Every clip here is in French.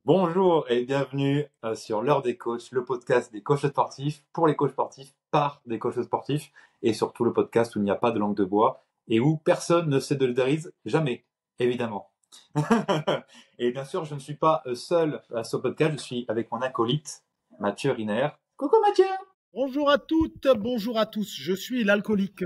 Bonjour et bienvenue sur l'heure des coachs, le podcast des coachs sportifs pour les coachs sportifs par des coachs sportifs et surtout le podcast où il n'y a pas de langue de bois et où personne ne solidarise jamais, évidemment. Et bien sûr, je ne suis pas seul à ce podcast, je suis avec mon acolyte Mathieu Riner. Coucou Mathieu! Bonjour à toutes, bonjour à tous. Je suis l'acolyte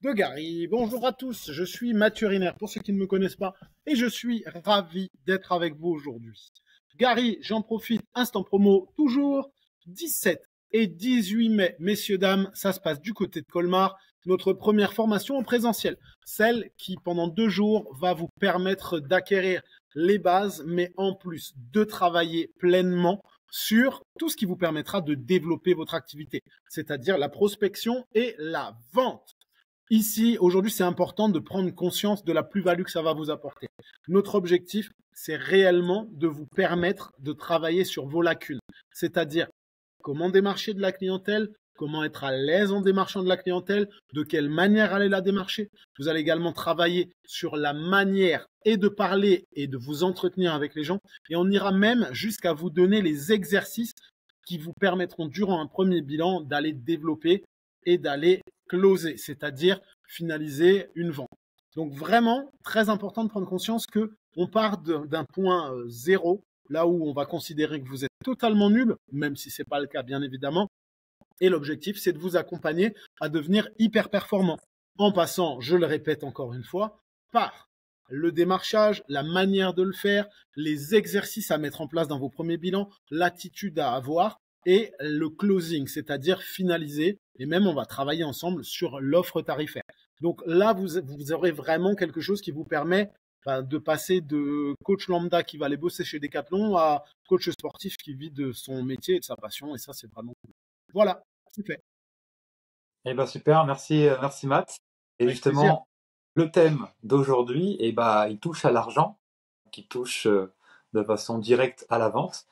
de Gary. Bonjour à tous, je suis Mathieu Riner, pour ceux qui ne me connaissent pas, et je suis ravi d'être avec vous aujourd'hui. Gary, j'en profite, instant promo, toujours 17 et 18 mai, messieurs, dames, ça se passe du côté de Colmar, notre première formation en présentiel, celle qui, pendant 2 jours, va vous permettre d'acquérir les bases, mais en plus de travailler pleinement sur tout ce qui vous permettra de développer votre activité, c'est-à-dire la prospection et la vente. Ici, aujourd'hui, c'est important de prendre conscience de la plus-value que ça va vous apporter. Notre objectif, c'est réellement de vous permettre de travailler sur vos lacunes, c'est-à-dire comment démarcher de la clientèle, comment être à l'aise en démarchant de la clientèle, de quelle manière aller la démarcher. Vous allez également travailler sur la manière et de parler et de vous entretenir avec les gens. Et on ira même jusqu'à vous donner les exercices qui vous permettront durant un premier bilan d'aller développer et d'aller closer, c'est-à-dire finaliser une vente. Donc vraiment, très important de prendre conscience que on part d'un point zéro, là où on va considérer que vous êtes totalement nul, même si ce n'est pas le cas bien évidemment. Et l'objectif, c'est de vous accompagner à devenir hyper performant en passant, je le répète encore une fois, par le démarchage, la manière de le faire, les exercices à mettre en place dans vos premiers bilans, l'attitude à avoir et le closing, c'est-à-dire finaliser. Et même, on va travailler ensemble sur l'offre tarifaire. Donc là, vous aurez vraiment quelque chose qui vous permet de passer de coach lambda qui va aller bosser chez Decathlon à coach sportif qui vit de son métier et de sa passion. Et ça, c'est vraiment cool. Voilà, c'est fait. Eh ben super, merci Matt. Et Avec plaisir. justement, le thème d'aujourd'hui, il touche à l'argent, qui touche de façon directe à la vente.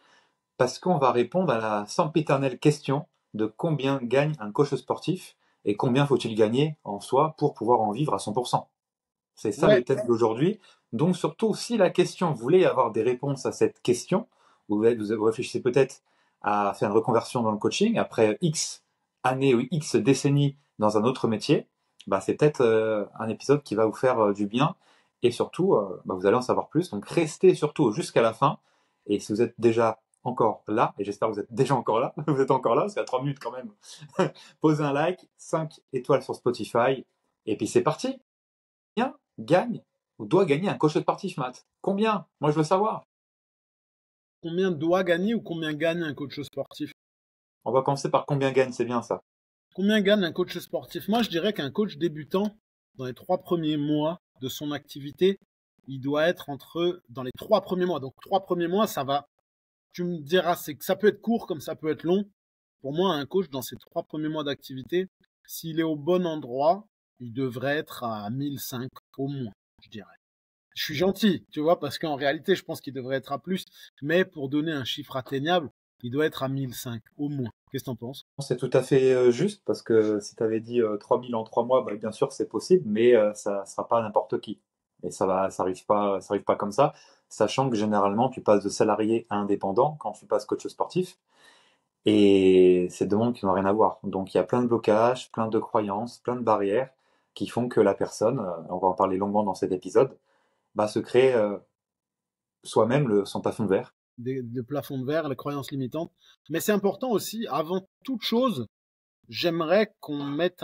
Parce qu'on va répondre à la sempiternelle question de combien gagne un coach sportif et combien faut-il gagner en soi pour pouvoir en vivre à 100%. C'est ça le Ouais, thème d'aujourd'hui. Donc surtout, si la question, vous voulez avoir des réponses à cette question, vous réfléchissez peut-être à faire une reconversion dans le coaching après X années ou X décennies dans un autre métier, c'est peut-être un épisode qui va vous faire du bien et surtout, vous allez en savoir plus. Donc restez surtout jusqu'à la fin. Et si vous êtes déjà encore là, et j'espère que vous êtes déjà encore là, vous êtes encore là, parce qu'il y a 3 minutes quand même, posez un like, 5 étoiles sur Spotify, et puis c'est parti. Combien gagne ou doit gagner un coach sportif, Matt? Combien? Moi, je veux savoir. combien doit gagner ou combien gagne un coach sportif? On va commencer par combien gagne, c'est bien ça. Combien gagne un coach sportif? Moi, je dirais qu'un coach débutant, dans les 3 premiers mois de son activité, il doit être dans les 3 premiers mois. Donc, 3 premiers mois, ça va. Tu me diras, c'est que ça peut être court comme ça peut être long. Pour moi, un coach, dans ses 3 premiers mois d'activité, s'il est au bon endroit, il devrait être à 1005 au moins, je dirais. Je suis gentil, tu vois, parce qu'en réalité, je pense qu'il devrait être à plus. Mais pour donner un chiffre atteignable, il doit être à 1005 au moins. Qu'est-ce que t'en penses? C'est tout à fait juste, parce que si tu avais dit 3000 en 3 mois, bien sûr, c'est possible, mais ça ne sera pas n'importe qui. Et ça arrive pas comme ça, sachant que généralement, tu passes de salarié à indépendant quand tu passes coach sportif. Et c'est deux mondes qui n'ont rien à voir. Donc il y a plein de blocages, plein de croyances, plein de barrières qui font que la personne, on va en parler longuement dans cet épisode, se crée soi-même son plafond de verre. Des plafonds de verre, les croyances limitantes. Mais c'est important aussi, avant toute chose, j'aimerais qu'on mette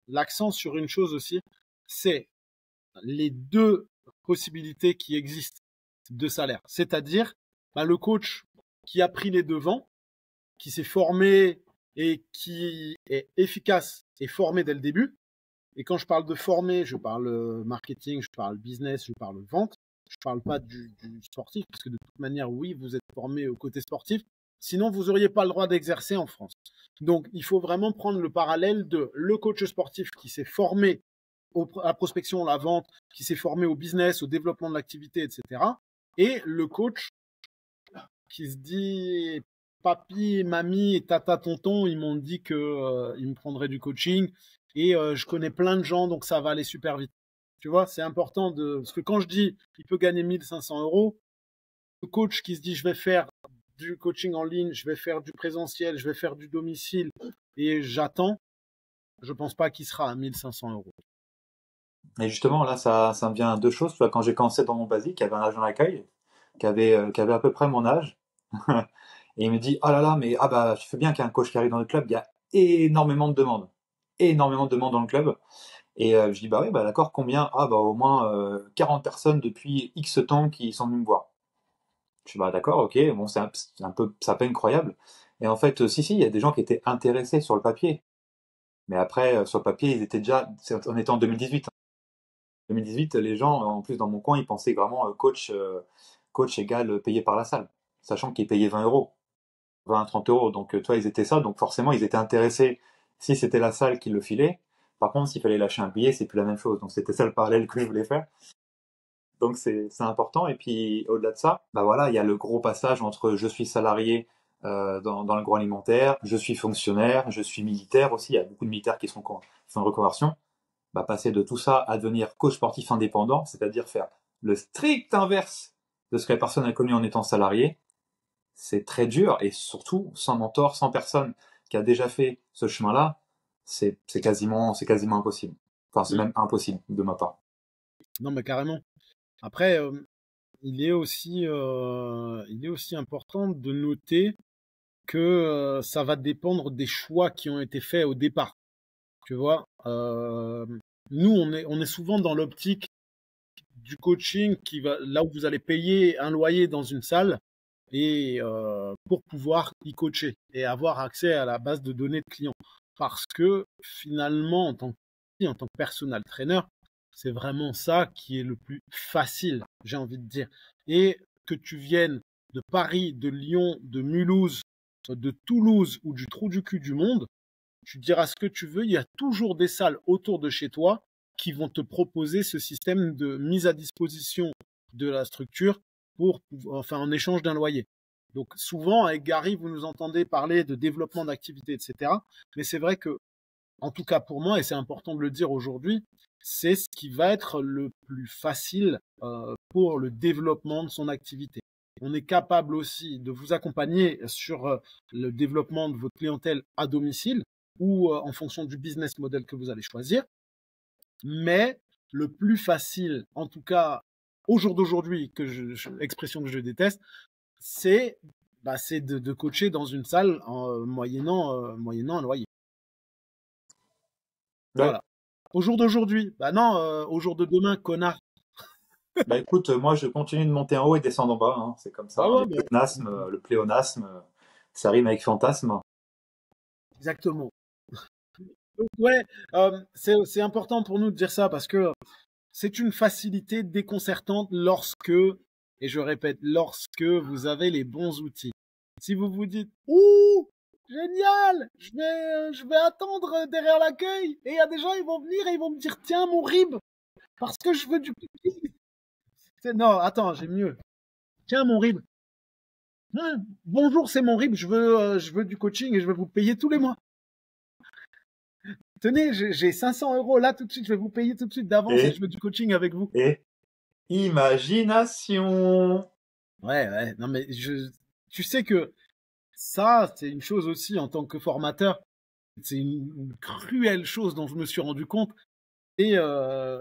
l'accent sur une chose aussi, c'est les deux possibilités qui existent de salaire. C'est-à-dire le coach qui a pris les devants, qui s'est formé et qui est efficace et formé dès le début. Et quand je parle de former, je parle marketing, je parle business, je parle vente. Je parle pas du sportif, parce que de toute manière, oui, vous êtes formé au côté sportif. Sinon, vous n'auriez pas le droit d'exercer en France. Donc, il faut vraiment prendre le parallèle de le coach sportif qui s'est formé à la prospection, à la vente, qui s'est formé au business, au développement de l'activité, etc. Et le coach qui se dit papi, mamie, tata, tonton, ils m'ont dit que ils me prendraient du coaching et je connais plein de gens, donc ça va aller super vite. Tu vois, c'est important parce que quand je dis il peut gagner 1500 euros, coach qui se dit je vais faire du coaching en ligne, je vais faire du présentiel, je vais faire du domicile et j'attends, je pense pas qu'il sera à 1500 euros. Et justement, là, ça me vient à deux choses. Tu vois, quand j'ai commencé dans mon basique, il y avait un agent d'accueil qui avait à peu près mon âge. Et il me dit, oh là là, mais ah bah, tu fais bien qu'il y ait un coach qui arrive dans le club, il y a énormément de demandes. Énormément de demandes dans le club. Et je dis, bah oui, bah d'accord, combien? Ah bah au moins 40 personnes depuis X temps qui sont venues me voir. Je dis, bah d'accord, ok, bon, c'est à peine croyable. Et en fait, si, il y a des gens qui étaient intéressés sur le papier. Mais après, sur le papier, ils étaient déjà, on était en 2018. 2018, les gens, en plus dans mon coin, ils pensaient vraiment coach égal payé par la salle, sachant qu'ils payaient 20 euros, 20 à 30 euros. Donc, toi, ils étaient ça, donc forcément, ils étaient intéressés si c'était la salle qui le filait. Par contre, s'il fallait lâcher un billet, c'est plus la même chose. Donc, c'était ça le parallèle que je voulais faire. Donc, c'est important. Et puis, au-delà de ça, bah voilà, il y a le gros passage entre je suis salarié dans l'agroalimentaire, je suis fonctionnaire, je suis militaire aussi. Il y a beaucoup de militaires qui font une reconversion. Bah, passer de tout ça à devenir coach sportif indépendant, c'est-à-dire faire le strict inverse de ce que la personne a connu en étant salarié, c'est très dur et surtout sans mentor, sans personne qui a déjà fait ce chemin-là, c'est quasiment impossible. Enfin, c'est même impossible de ma part. Non, mais carrément. Après, il est aussi important de noter que ça va dépendre des choix qui ont été faits au départ. Tu vois, nous, on est souvent dans l'optique du coaching qui va là où vous allez payer un loyer dans une salle et pour pouvoir y coacher et avoir accès à la base de données de clients. Parce que finalement, en tant que personal trainer, c'est vraiment ça qui est le plus facile, j'ai envie de dire. Et que tu viennes de Paris, de Lyon, de Mulhouse, de Toulouse ou du trou du cul du monde, tu diras ce que tu veux, il y a toujours des salles autour de chez toi qui vont te proposer ce système de mise à disposition de la structure en échange d'un loyer. Donc souvent, avec Gary, vous nous entendez parler de développement d'activité, etc. Mais c'est vrai que, en tout cas pour moi, et c'est important de le dire aujourd'hui, c'est ce qui va être le plus facile pour le développement de son activité. On est capable aussi de vous accompagner sur le développement de votre clientèle à domicile ou en fonction du business model que vous allez choisir. Mais le plus facile, en tout cas au jour d'aujourd'hui, expression que je déteste, c'est de coacher dans une salle en moyennant un loyer. Ouais. Voilà. Au jour d'aujourd'hui, bah non, au jour de demain, connard. Bah écoute, moi je continue de monter en haut et descendre en bas, hein. C'est comme ça. Ah Hein. ouais, Le pléonasme, ça rime avec fantasme. exactement. Donc, ouais, c'est important pour nous de dire ça parce que c'est une facilité déconcertante lorsque, et je répète, lorsque vous avez les bons outils. Si vous vous dites, ouh, génial, je vais attendre derrière l'accueil et il y a des gens, ils vont venir et ils vont me dire, tiens, mon rib, parce que je veux du pipi. Non, attends, j'ai mieux. Tiens, mon rib. Bonjour, c'est mon rib, je veux du coaching et je vais vous payer tous les mois. Tenez, j'ai 500 euros là tout de suite, je vais vous payer tout de suite d'avance et je veux du coaching avec vous. Et imagination. Ouais, non mais tu sais que ça, c'est une chose aussi en tant que formateur, c'est une cruelle chose dont je me suis rendu compte, et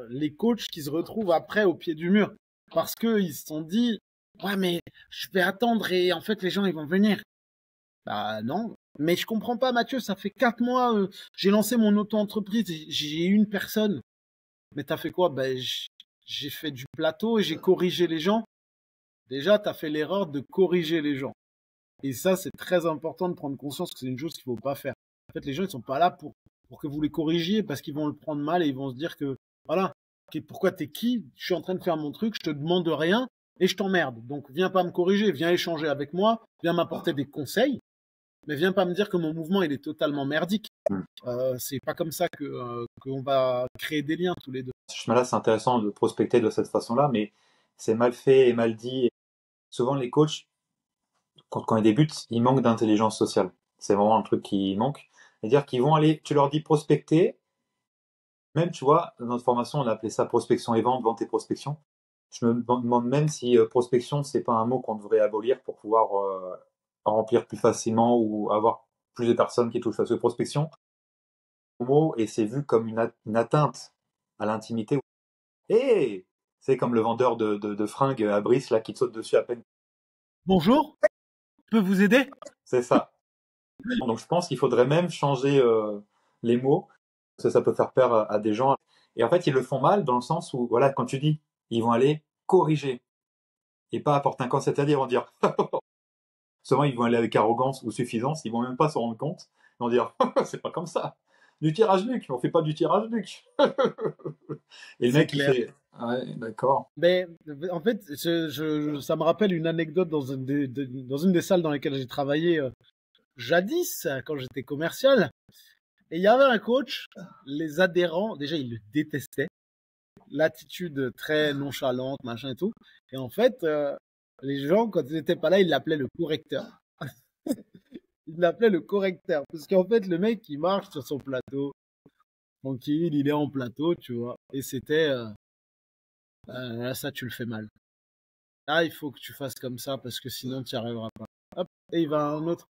les coachs qui se retrouvent après au pied du mur parce que ils se sont dit, ouais mais je vais attendre et en fait les gens ils vont venir. Bah non, mais je comprends pas Mathieu, ça fait 4 mois, j'ai lancé mon auto-entreprise, j'ai une personne. Mais t'as fait quoi? Ben j'ai fait du plateau et j'ai corrigé les gens. Déjà, t'as fait l'erreur de corriger les gens. Et ça, c'est très important de prendre conscience que c'est une chose qu'il faut pas faire. En fait, les gens, ils sont pas là pour que vous les corrigiez parce qu'ils vont le prendre mal et ils vont se dire que, voilà, pourquoi t'es qui? Je suis en train de faire mon truc, je te demande rien et je t'emmerde. Donc, viens pas me corriger, viens échanger avec moi, viens m'apporter des conseils, mais viens pas me dire que mon mouvement, il est totalement merdique. C'est pas comme ça qu'on va créer des liens tous les deux. Ce chemin-là, c'est intéressant de prospecter de cette façon-là, mais c'est mal fait et mal dit. Souvent, les coachs, quand ils débutent, ils manquent d'intelligence sociale. C'est vraiment un truc qui manque. C'est-à-dire qu'ils vont aller, tu leur dis prospecter, même, tu vois, dans notre formation, on a appelé ça prospection et vente, vente et prospection. Je me demande même si prospection, c'est pas un mot qu'on devrait abolir pour pouvoir remplir plus facilement ou avoir plus de personnes qui touchent. Parce que prospection, mot, et c'est vu comme une atteinte à l'intimité. Et c'est comme le vendeur de fringues à Brice là qui te saute dessus à peine. Bonjour, je peux vous aider? C'est ça. Donc je pense qu'il faudrait même changer les mots, parce que ça peut faire peur à des gens. Et en fait, ils le font mal dans le sens où, voilà, quand tu dis, ils vont aller corriger et pas apporter un conseil, c'est-à-dire ils vont dire, souvent ils vont aller avec arrogance ou suffisance, ils vont même pas se rendre compte, ils vont dire, c'est pas comme ça. Du tirage nuque, on fait pas du tirage nuque. Et le C'est mec il clair. fait, ouais, d'accord. Mais en fait, ça me rappelle une anecdote dans une des salles dans lesquelles j'ai travaillé jadis, quand j'étais commercial. Et il y avait un coach, les adhérents, déjà, ils le détestaient. L'attitude très nonchalante, machin et tout. Et en fait, les gens, quand ils n'étaient pas là, ils l'appelaient le correcteur. Ils l'appelaient le correcteur. Parce qu'en fait, le mec, il marche sur son plateau, tranquille, il est en plateau, tu vois. Et c'était, là, ça, tu le fais mal. Là, il faut que tu fasses comme ça parce que sinon, tu n'y arriveras pas. Hop, et il va à un autre.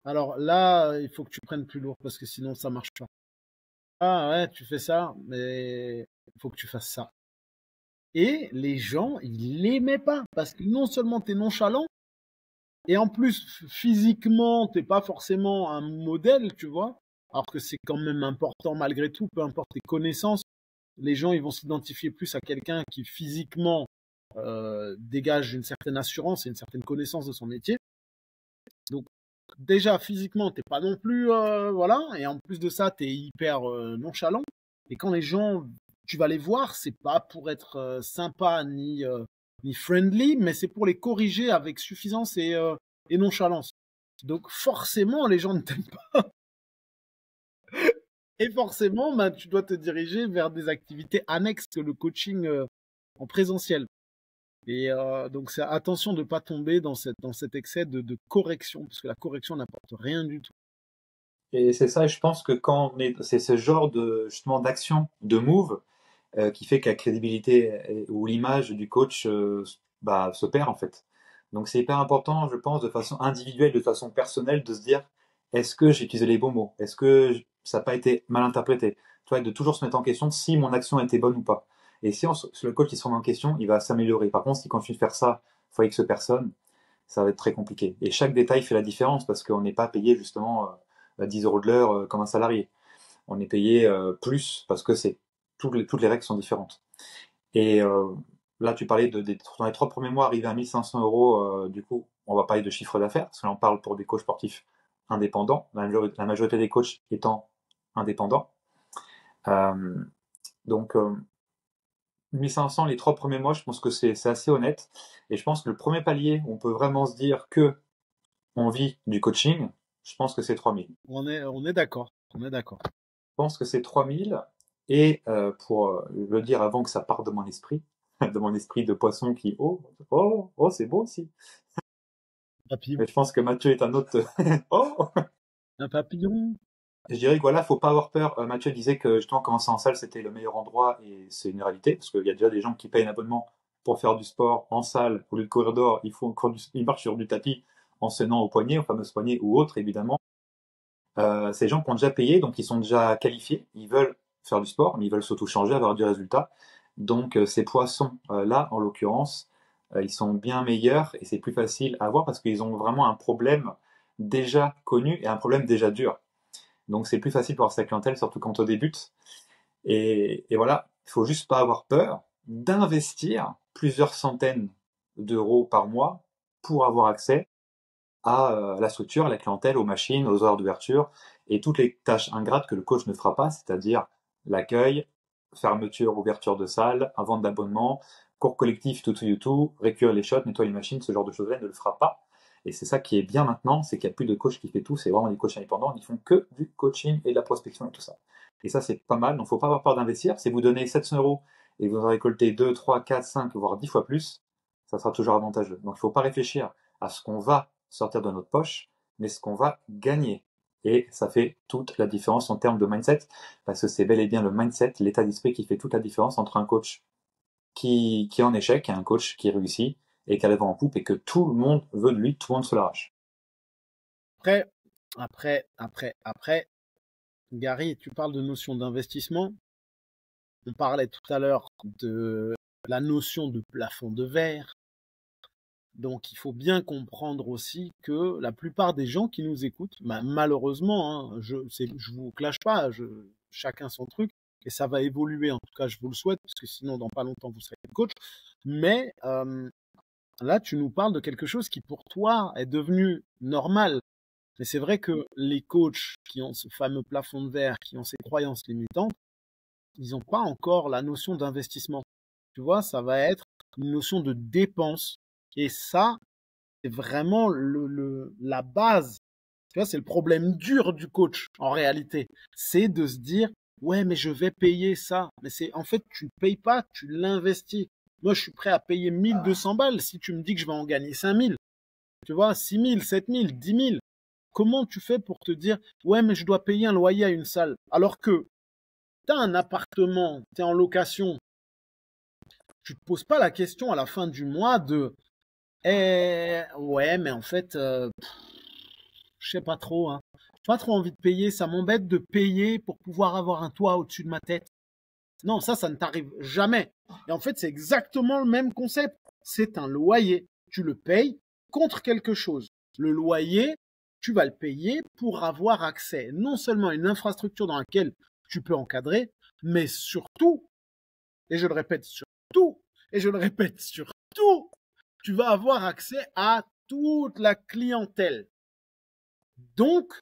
Alors là, il faut que tu prennes plus lourd parce que sinon, ça marche pas. Ah ouais, tu fais ça, mais il faut que tu fasses ça. Et les gens, ils l'aimaient pas parce que non seulement tu es nonchalant, et en plus, physiquement, t'es pas forcément un modèle, tu vois. Alors que c'est quand même important malgré tout, peu importe tes connaissances. Les gens, ils vont s'identifier plus à quelqu'un qui physiquement dégage une certaine assurance et une certaine connaissance de son métier. Donc déjà physiquement, t'es pas non plus voilà, et en plus de ça, t'es hyper nonchalant. Et quand les gens, tu vas les voir, c'est pas pour être sympa ni friendly, mais c'est pour les corriger avec suffisance et nonchalance. Donc forcément, les gens ne t'aiment pas. Et forcément, ben, tu dois te diriger vers des activités annexes que le coaching en présentiel. Et donc, c'est attention de ne pas tomber dans cet excès de correction, parce que la correction n'apporte rien du tout. Et c'est ça, et je pense que c'est ce genre de, justement, d'action, de move, qui fait que la crédibilité ou l'image du coach bah, se perd en fait. Donc c'est hyper important, je pense, de façon individuelle, de façon personnelle, de se dire est-ce que j'ai utilisé les bons mots? Est-ce que ça n'a pas été mal interprété? Tu vois, de toujours se mettre en question si mon action était bonne ou pas. Et si le coach il se remet en question, il va s'améliorer. Par contre, s'il continue de faire ça fois X personnes, ça va être très compliqué. Et chaque détail fait la différence parce qu'on n'est pas payé justement 10 euros de l'heure comme un salarié. On est payé plus parce que toutes les règles sont différentes. Et là, tu parlais dans les 3 premiers mois, arriver à 1500 euros, du coup, on va parler de chiffre d'affaires, parce que là, on parle pour des coachs sportifs indépendants, la majorité des coachs étant indépendants. Euh, donc, 1500 les 3 premiers mois, je pense que c'est assez honnête. Et je pense que le premier palier où on peut vraiment se dire que on vit du coaching, je pense que c'est 3000. On est d'accord. On est d'accord. Je pense que c'est 3000. Et pour le dire avant que ça parte de mon esprit, de mon esprit de poisson qui, oh, c'est beau aussi. Papillon. Mais je pense que Mathieu est un autre. Oh! Un papillon. Je dirais que voilà, faut pas avoir peur. Mathieu disait que justement commencer en salle c'était le meilleur endroit et c'est une réalité parce qu'il y a déjà des gens qui payent un abonnement pour faire du sport en salle au lieu de courir dehors. Ils marchent sur du tapis en se tenant au poignet, au fameux poignet ou autre évidemment. Ces gens qui ont déjà payé, donc ils sont déjà qualifiés, ils veulent faire du sport, mais ils veulent s'auto-changer, avoir du résultat. Donc ces poissons-là, en l'occurrence, ils sont bien meilleurs et c'est plus facile à voir parce qu'ils ont vraiment un problème déjà connu et un problème déjà dur. Donc c'est plus facile pour sa clientèle, surtout quand on débute. Et voilà, il faut juste pas avoir peur d'investir plusieurs centaines d'euros par mois pour avoir accès à la structure, à la clientèle, aux machines, aux horaires d'ouverture et toutes les tâches ingrates que le coach ne fera pas, c'est-à-dire l'accueil, fermeture, ouverture de salle, vente d'abonnement, cours collectif, tout, récupérer les shots, nettoyer les machines, ce genre de choses-là, il ne le fera pas. Et c'est ça qui est bien maintenant, c'est qu'il n'y a plus de coach qui fait tout, c'est vraiment des coachs indépendants, ils font que du coaching et de la prospection et tout ça. Et ça, c'est pas mal, donc faut pas avoir peur d'investir. Si vous donnez 700 euros et vous en récoltez 2, 3, 4, 5, voire 10 fois plus, ça sera toujours avantageux. Donc il ne faut pas réfléchir à ce qu'on va sortir de notre poche, mais ce qu'on va gagner. Et ça fait toute la différence en termes de mindset, parce que c'est bel et bien le mindset, l'état d'esprit qui fait toute la différence entre un coach qui est en échec, et un coach qui réussit et qui a le vent en poupe et que tout le monde veut de lui, tout le monde se l'arrache. Après, Gary, tu parles de notion d'investissement. On parlait tout à l'heure de la notion de plafond de verre. Donc, il faut bien comprendre aussi que la plupart des gens qui nous écoutent, malheureusement, hein, je vous clash pas, chacun son truc, et ça va évoluer. En tout cas, je vous le souhaite, parce que sinon, dans pas longtemps, vous serez coach. Mais là, tu nous parles de quelque chose qui, pour toi, est devenu normal. Mais c'est vrai que les coachs qui ont ce fameux plafond de verre, qui ont ces croyances limitantes, ils n'ont pas encore la notion d'investissement. Tu vois, ça va être une notion de dépense. Et ça, c'est vraiment la base. Tu vois, c'est le problème dur du coach, en réalité. C'est de se dire, ouais, mais je vais payer ça. Mais en fait, tu ne payes pas, tu l'investis. Moi, je suis prêt à payer 1200 balles si tu me dis que je vais en gagner 5000. Tu vois, 6000, 7000, 10 000. Comment tu fais pour te dire, ouais, mais je dois payer un loyer à une salle? Alors que tu as un appartement, tu es en location, tu te poses pas la question à la fin du mois de, ouais, mais en fait, je sais pas trop, hein. J'ai pas trop envie de payer, ça m'embête de payer pour pouvoir avoir un toit au-dessus de ma tête. Non, ça ne t'arrive jamais. Et en fait, c'est exactement le même concept. C'est un loyer. Tu le payes contre quelque chose. Le loyer, tu vas le payer pour avoir accès non seulement à une infrastructure dans laquelle tu peux encadrer, mais surtout, et je le répète, surtout, et je le répète, surtout, tu vas avoir accès à toute la clientèle. Donc,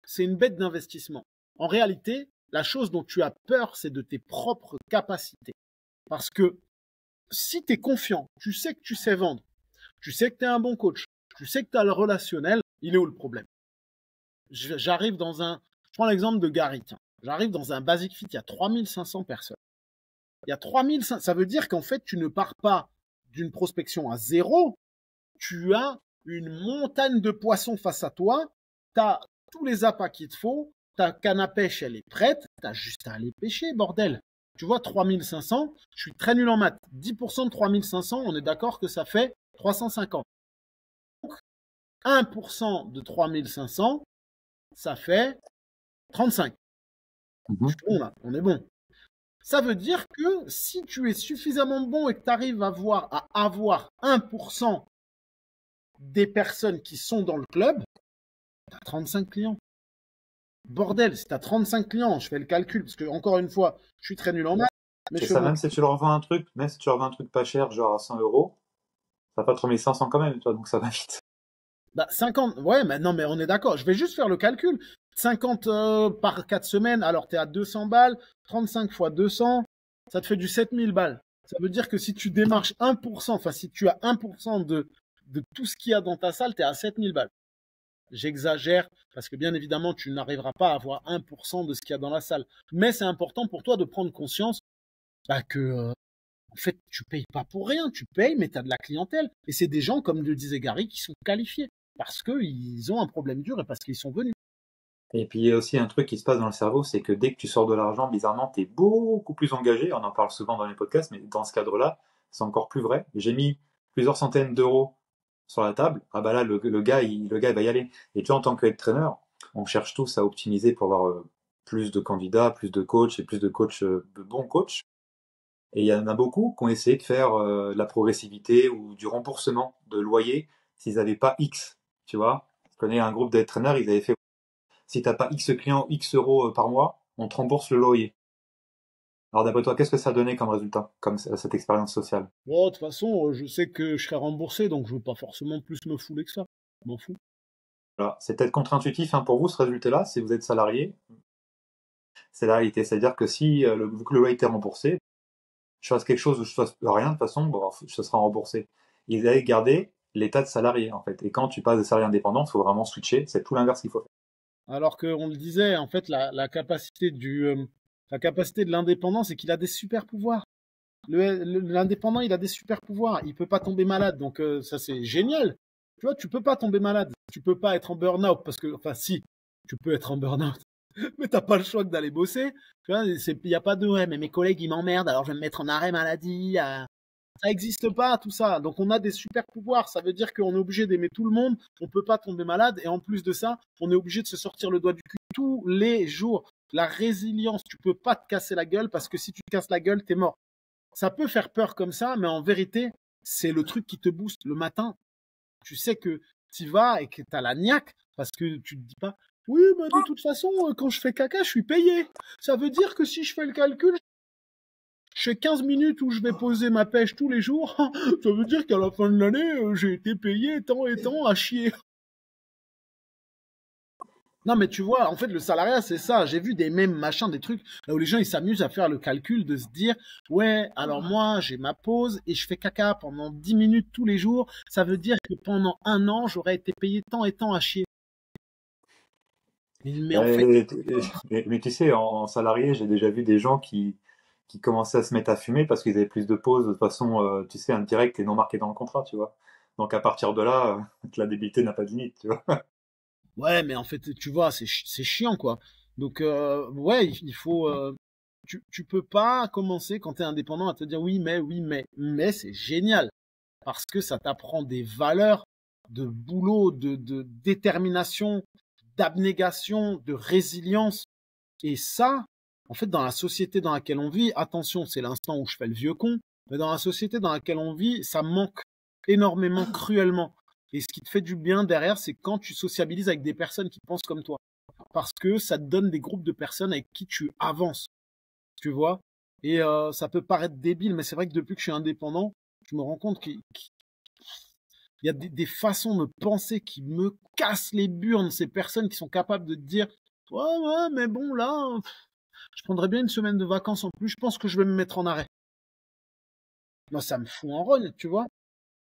c'est une bête d'investissement. En réalité, la chose dont tu as peur, c'est de tes propres capacités. Parce que si tu es confiant, tu sais que tu sais vendre, tu sais que tu es un bon coach, tu sais que tu as le relationnel, il est où le problème? J'arrive dans un, je prends l'exemple de Gary, tiens. J'arrive dans un Basic Fit, il y a 3500 personnes. Il y a 3500, ça veut dire qu'en fait, tu ne pars pas d'une prospection à zéro, tu as une montagne de poissons face à toi, tu as tous les appâts qu'il te faut, ta canne à pêche, elle est prête, tu as juste à aller pêcher, bordel. Tu vois, 3500, je suis très nul en maths. 10% de 3500, on est d'accord que ça fait 350. Donc, 1% de 3500, ça fait 35. On est bon. Ça veut dire que si tu es suffisamment bon et que tu arrives à avoir 1% des personnes qui sont dans le club, tu as 35 clients. Bordel, si tu as 35 clients, je fais le calcul, parce que encore une fois, je suis très nul en maths. Et ça, même si tu leur vends un truc, même si tu leur vends un truc pas cher, genre à 100 euros, ça va pas 3500 quand même, toi, donc ça va vite. 50, ouais, mais non, mais on est d'accord. Je vais juste faire le calcul. 50 par 4 semaines, alors tu es à 200 balles. 35 fois 200, ça te fait du 7000 balles. Ça veut dire que si tu démarches 1%, enfin si tu as 1% de tout ce qu'il y a dans ta salle, tu es à 7000 balles. J'exagère parce que bien évidemment, tu n'arriveras pas à avoir 1% de ce qu'il y a dans la salle. Mais c'est important pour toi de prendre conscience que en fait, tu payes pas pour rien. Tu payes, mais tu as de la clientèle. Et c'est des gens, comme le disait Gary, qui sont qualifiés parce qu'ils ont un problème dur et parce qu'ils sont venus. Et puis il y a aussi un truc qui se passe dans le cerveau, c'est que dès que tu sors de l'argent, bizarrement, tu es beaucoup plus engagé. On en parle souvent dans les podcasts, mais dans ce cadre-là, c'est encore plus vrai. J'ai mis plusieurs centaines d'euros sur la table. Ah bah là, le gars, il va y aller. Et tu vois, en tant que trainer, on cherche tous à optimiser pour avoir plus de candidats, plus de coachs et plus de coachs, de bons coachs. Et il y en a beaucoup qui ont essayé de faire la progressivité ou du remboursement de loyer s'ils n'avaient pas X. Tu vois, je connais un groupe d'entraîneurs, ils avaient fait si t'as pas X clients, X euros par mois, on te rembourse le loyer. Alors d'après toi, qu'est-ce que ça donnait comme résultat, comme cette expérience sociale? Bon, de toute façon, je sais que je serai remboursé, donc je ne veux pas forcément plus me fouler que ça. Je m'en fous. Voilà. C'est peut-être contre-intuitif pour vous ce résultat-là, si vous êtes salarié. C'est la réalité. C'est-à-dire que si vu que le loyer était remboursé, je fasse quelque chose ou je fasse rien, de toute façon, bon, ce sera remboursé. Ils allaient garder l'état de salarié, en fait. Et quand tu passes de salarié indépendant, il faut vraiment switcher. C'est tout l'inverse qu'il faut faire. Alors qu'on le disait, en fait, la capacité de l'indépendant, c'est qu'il a des super pouvoirs. L'indépendant, il a des super pouvoirs. Il peut pas tomber malade, donc ça c'est génial. Tu vois, tu peux pas tomber malade. Tu peux pas être en burn-out parce que, enfin, si, tu peux être en burn-out, mais t'as pas le choix que d'aller bosser. Tu vois, il y a pas de ouais, mais mes collègues ils m'emmerdent, alors je vais me mettre en arrêt maladie. Ça n'existe pas, tout ça. Donc, on a des super pouvoirs. Ça veut dire qu'on est obligé d'aimer tout le monde. On ne peut pas tomber malade. Et en plus de ça, on est obligé de se sortir le doigt du cul tous les jours. La résilience, tu peux pas te casser la gueule parce que si tu te casses la gueule, t'es mort. Ça peut faire peur comme ça, mais en vérité, c'est le truc qui te booste le matin. Tu sais que tu vas et que tu as la niaque parce que tu te dis pas, oui, mais de toute façon, quand je fais caca, je suis payé. Ça veut dire que si je fais le calcul, je fais 15 minutes où je vais poser ma pêche tous les jours. Ça veut dire qu'à la fin de l'année, j'ai été payé tant et tant à chier. Non, mais tu vois, en fait, le salariat, c'est ça. J'ai vu des mêmes machins, des trucs, là où les gens, ils s'amusent à faire le calcul de se dire, ouais, alors moi, j'ai ma pause et je fais caca pendant 10 minutes tous les jours. Ça veut dire que pendant un an, j'aurais été payé tant et tant à chier. Mais en fait, Mais, mais tu sais, en salarié, j'ai déjà vu des gens qui commençaient à se mettre à fumer parce qu'ils avaient plus de pauses de façon, tu sais, indirecte et non marquée dans le contrat, tu vois. Donc à partir de là, la débilité n'a pas de limite, tu vois. ouais, mais en fait, tu vois, c'est chiant, quoi. Donc, ouais, il faut, tu peux pas commencer quand tu es indépendant à te dire mais c'est génial parce que ça t'apprend des valeurs de boulot, de détermination, d'abnégation, de résilience. Et ça, en fait, dans la société dans laquelle on vit, attention, c'est l'instant où je fais le vieux con, mais dans la société dans laquelle on vit, ça manque énormément, cruellement. Et ce qui te fait du bien derrière, c'est quand tu sociabilises avec des personnes qui pensent comme toi. Parce que ça te donne des groupes de personnes avec qui tu avances, tu vois. Et ça peut paraître débile, mais c'est vrai que depuis que je suis indépendant, je me rends compte qu'il y a des façons de penser qui me cassent les burnes. Ces personnes qui sont capables de te dire, ouais, mais bon, là, je prendrais bien une semaine de vacances en plus, je pense que je vais me mettre en arrêt. Moi, ça me fout en rogne, tu vois.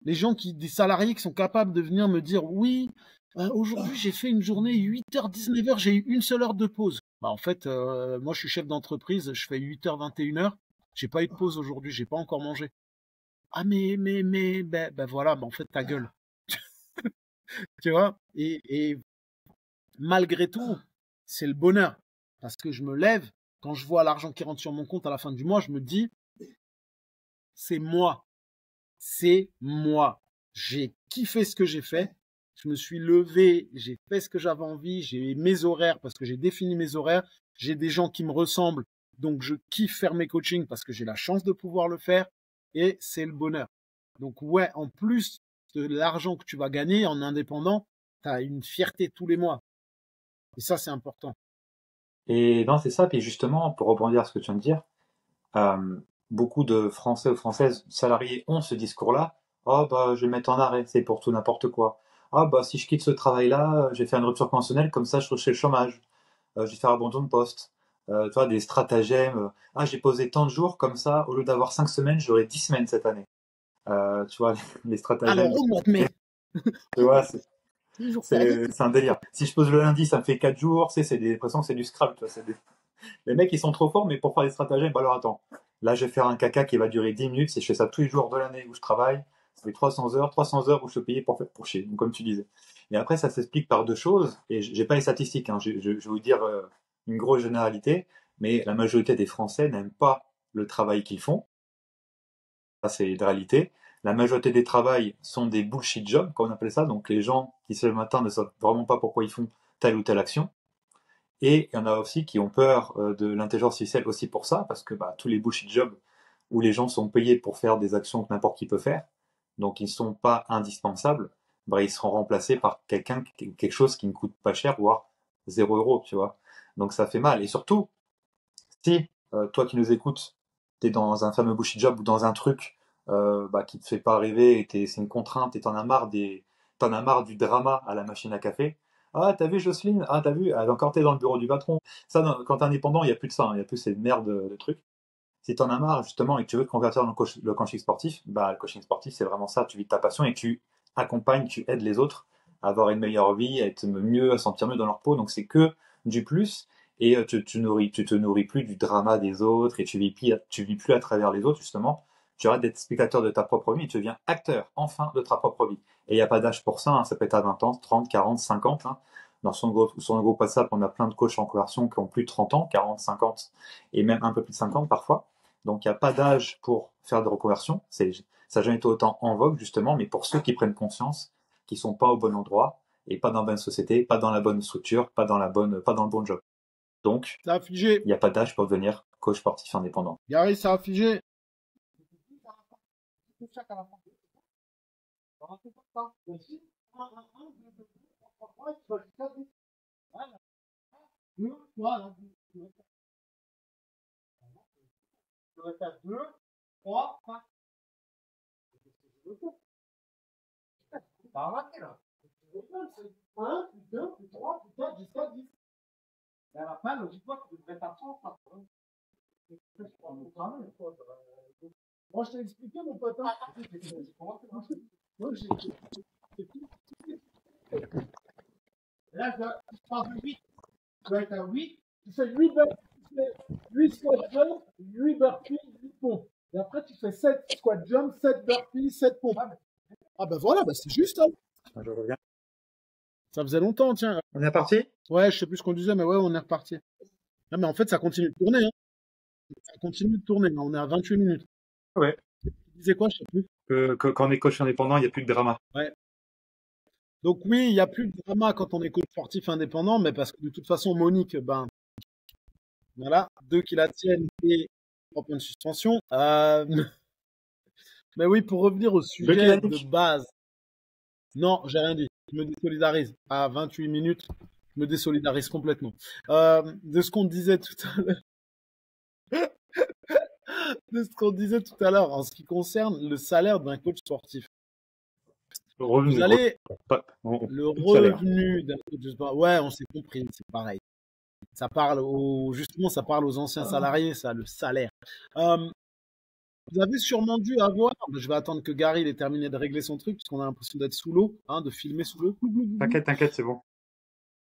Des salariés qui sont capables de venir me dire, oui, aujourd'hui j'ai fait une journée 8h, 19h, j'ai eu une seule heure de pause. Bah, en fait, moi je suis chef d'entreprise, je fais 8h, 21h, j'ai pas eu de pause aujourd'hui, j'ai pas encore mangé. Ah ben voilà, en fait ta gueule, tu vois. Et malgré tout, c'est le bonheur. Parce que je me lève, quand je vois l'argent qui rentre sur mon compte à la fin du mois, je me dis, c'est moi. C'est moi. J'ai kiffé ce que j'ai fait. Je me suis levé, j'ai fait ce que j'avais envie, j'ai mes horaires parce que j'ai défini mes horaires. J'ai des gens qui me ressemblent, donc je kiffe faire mes coachings parce que j'ai la chance de pouvoir le faire et c'est le bonheur. Donc ouais, en plus de l'argent que tu vas gagner en indépendant, tu as une fierté tous les mois. Et ça, c'est important. Et non, c'est ça. Puis justement, pour rebondir à ce que tu viens de dire, euh, beaucoup de Français ou Françaises salariés ont ce discours-là. Oh bah, je vais me mettre en arrêt, c'est pour tout n'importe quoi. Ah bah, si je quitte ce travail-là, je vais faire une rupture conventionnelle, comme ça je touche le chômage. Je vais faire abandon de poste. Tu vois, des stratagèmes. Ah, j'ai posé tant de jours, comme ça, au lieu d'avoir 5 semaines, j'aurai 10 semaines cette année. Tu vois, les Alors, stratagèmes. au mois de mai, Tu vois, 10 jours fériés. c'est un délire. Si je pose le lundi, ça me fait 4 jours, tu sais, c'est des l'impression que c'est du Scrabble, tu vois, les mecs, ils sont trop forts, mais pour faire des stratagèmes, bah alors attends. Là, je vais faire un caca qui va durer 10 minutes. Si je fais ça tous les jours de l'année où je travaille, ça fait 300 heures où je suis payé pour chier, donc, comme tu disais. Et après, ça s'explique par deux choses, et j'ai pas les statistiques, hein, je vais vous dire une grosse généralité, mais la majorité des Français n'aiment pas le travail qu'ils font. Ça, c'est une réalité. La majorité des travails sont des bullshit jobs, comme on appelle ça, donc les gens qui se lèvent le matin ne savent vraiment pas pourquoi ils font telle ou telle action. Et il y en a aussi qui ont peur de l'intelligence artificielle aussi pour ça, parce que bah, tous les bullshit jobs où les gens sont payés pour faire des actions que n'importe qui peut faire, donc ils ne sont pas indispensables, bah, ils seront remplacés par quelque chose qui ne coûte pas cher, voire 0 €, tu vois. Donc ça fait mal. Et surtout, si toi qui nous écoutes, tu es dans un fameux bullshit job ou dans un truc bah, qui te fait pas rêver, c'est une contrainte et t'en as marre du drama à la machine à café. Ah, t'as vu Jocelyne? Ah, t'as vu? Ah, encore t'es dans le bureau du patron. Ça, quand t'es indépendant, il n'y a plus de ça, hein. Il n'y a plus ces merdes de trucs. Si t'en as marre, justement, et que tu veux te convertir dans le coaching sportif, bah, le coaching sportif, c'est vraiment ça. Tu vis de ta passion et tu accompagnes, tu aides les autres à avoir une meilleure vie, à être mieux, à sentir mieux dans leur peau. Donc, c'est que du plus. Et tu te nourris plus du drama des autres et tu vis plus à travers les autres, justement. Tu arrêtes d'être spectateur de ta propre vie et tu deviens acteur, enfin, de ta propre vie. Et il n'y a pas d'âge pour ça, hein. Ça peut être à 20 ans, 30, 40, 50, hein. Sur le groupe WhatsApp, on a plein de coachs en conversion qui ont plus de 30 ans, 40, 50 et même un peu plus de 50 parfois. Donc il n'y a pas d'âge pour faire de reconversion. Ça n'a jamais été autant en vogue, justement, mais pour ceux qui prennent conscience qu'ils sont pas au bon endroit et pas dans la bonne société, pas dans la bonne structure, pas dans le bon job. Donc, Ça a figé. il n'y a pas d'âge pour devenir coach sportif indépendant. Gary, ça a figé. Moi, je t'ai expliqué, mon pote. Là, tu pars de 8. Tu vas être à 8. Tu fais 8 squat jump, 8 burpees, 8 pompes. Et après, tu fais 7 squat jump, 7 burpees, 7 pompes. Ah, bah voilà, bah c'est juste. Hein. Je reviens. Ça faisait longtemps, tiens. On est parti? Ouais, je sais plus ce qu'on disait, mais ouais, on est reparti. Non, mais en fait, ça continue de tourner. Hein. Ça continue de tourner. On est à 28 minutes. Ouais. Tu disais quoi, je sais plus. Quand on est coach indépendant, il n'y a plus de drama. Ouais. Donc oui, il n'y a plus de drama quand on est coach sportif indépendant, mais parce que de toute façon, Monique, ben voilà, 2 qui la tiennent et 3 points de suspension. Mais oui, pour revenir au sujet de base. Non, j'ai rien dit. Je me désolidarise. À 28 minutes, je me désolidarise complètement. De ce qu'on disait tout à l'heure. De ce qu'on disait tout à l'heure en ce qui concerne le salaire d'un coach sportif. Revenu, Vous allez, le revenu d'un coach sportif. Ouais, on s'est compris, c'est pareil. Ça parle justement, ça parle aux anciens salariés, ça, le salaire. Vous avez sûrement dû avoir, je vais attendre que Gary ait terminé de régler son truc, parce qu'on a l'impression d'être sous l'eau, hein, de filmer sous l'eau. T'inquiète, c'est bon.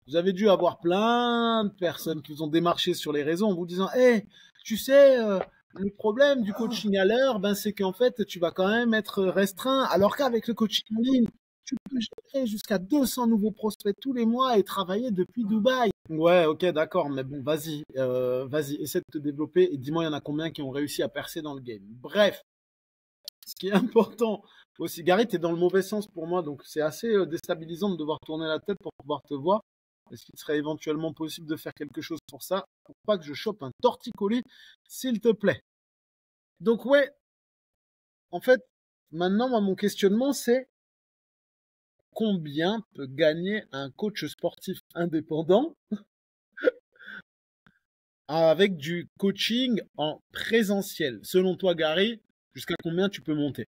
Vous avez dû avoir plein de personnes qui vous ont démarché sur les réseaux en vous disant, hey, tu sais, le problème du coaching à l'heure, ben, c'est qu'en fait, tu vas quand même être restreint, alors qu'avec le coaching en ligne, tu peux générer jusqu'à 200 nouveaux prospects tous les mois et travailler depuis Dubaï. Ouais, ok, d'accord, mais bon, vas-y, essaie de te développer et dis-moi, il y en a combien qui ont réussi à percer dans le game. Bref, ce qui est important aussi, Gary, t'es dans le mauvais sens pour moi, donc c'est assez déstabilisant de devoir tourner la tête pour pouvoir te voir. Est-ce qu'il serait éventuellement possible de faire quelque chose pour ça, pour pas que je chope un torticolis, s'il te plaît. Donc ouais, en fait, maintenant, moi, mon questionnement, c'est combien peut gagner un coach sportif indépendant avec du coaching en présentiel? Selon toi, Gary, jusqu'à combien tu peux monter?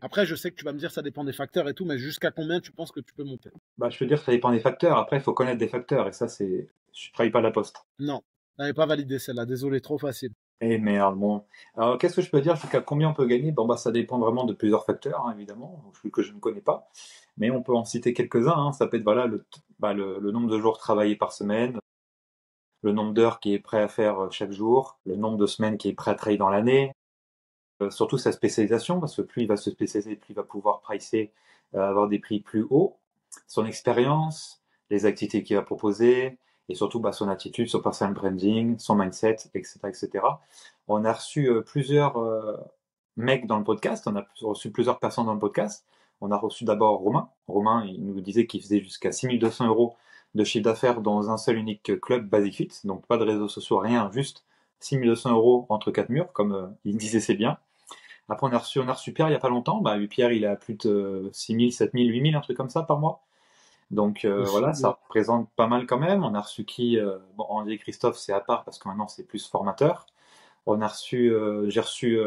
Après, je sais que tu vas me dire ça dépend des facteurs et tout, mais jusqu'à combien tu penses que tu peux monter? Bah, je peux dire que ça dépend des facteurs. Après, il faut connaître des facteurs. Et ça, c'est. Je travaille pas à la poste. Non, n'avais pas validé celle-là. Désolé, trop facile. Eh merde, bon. Alors, qu'est-ce que je peux dire jusqu'à combien on peut gagner? Bon, bah, ça dépend vraiment de plusieurs facteurs, hein, évidemment, que je ne connais pas. Mais on peut en citer quelques-uns. Hein. Ça peut être voilà, le nombre de jours travaillés par semaine, le nombre d'heures qui est prêt à faire chaque jour, le nombre de semaines qui est prêt à travailler dans l'année. Surtout sa spécialisation, parce que plus il va se spécialiser, plus il va pouvoir pricer, avoir des prix plus hauts. Son expérience, les activités qu'il va proposer, et surtout bah, son attitude, son personal branding, son mindset, etc. etc. On a reçu plusieurs mecs dans le podcast, on a reçu plusieurs personnes dans le podcast. On a reçu d'abord Romain. Romain, il nous disait qu'il faisait jusqu'à 6200 euros de chiffre d'affaires dans un seul unique club Basic Fit, donc pas de réseaux sociaux, rien, juste 6200 euros entre quatre murs, comme il disait c'est bien. Après, on a reçu Pierre il n'y a pas longtemps. Bah, Pierre, il a plus de 6000, 7000, 8000, un truc comme ça par mois. Donc voilà, ça représente pas mal quand même. On a reçu qui bon, Andy et Christophe, c'est à part parce que maintenant c'est plus formateur. On a reçu, j'ai reçu,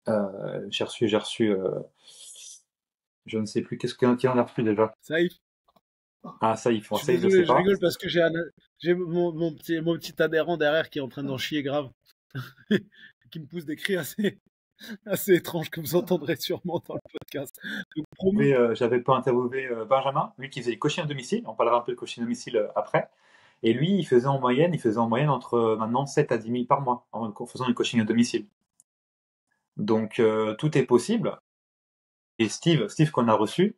je ne sais plus, qui en a reçu déjà? Saïf. Ah, Saïf, je suis désolé, je rigole parce que j'ai mon petit adhérent derrière qui est en train d'en chier grave. Qui me pousse des cris assez étranges que vous entendrez sûrement dans le podcast. J'avais pas interviewé Benjamin, lui qui faisait le coaching à domicile. On parlera un peu de coaching à domicile après. Et lui, il faisait en moyenne entre maintenant 7 à 10 000 par mois en faisant le coaching à domicile. Donc tout est possible. Et Steve qu'on a reçu,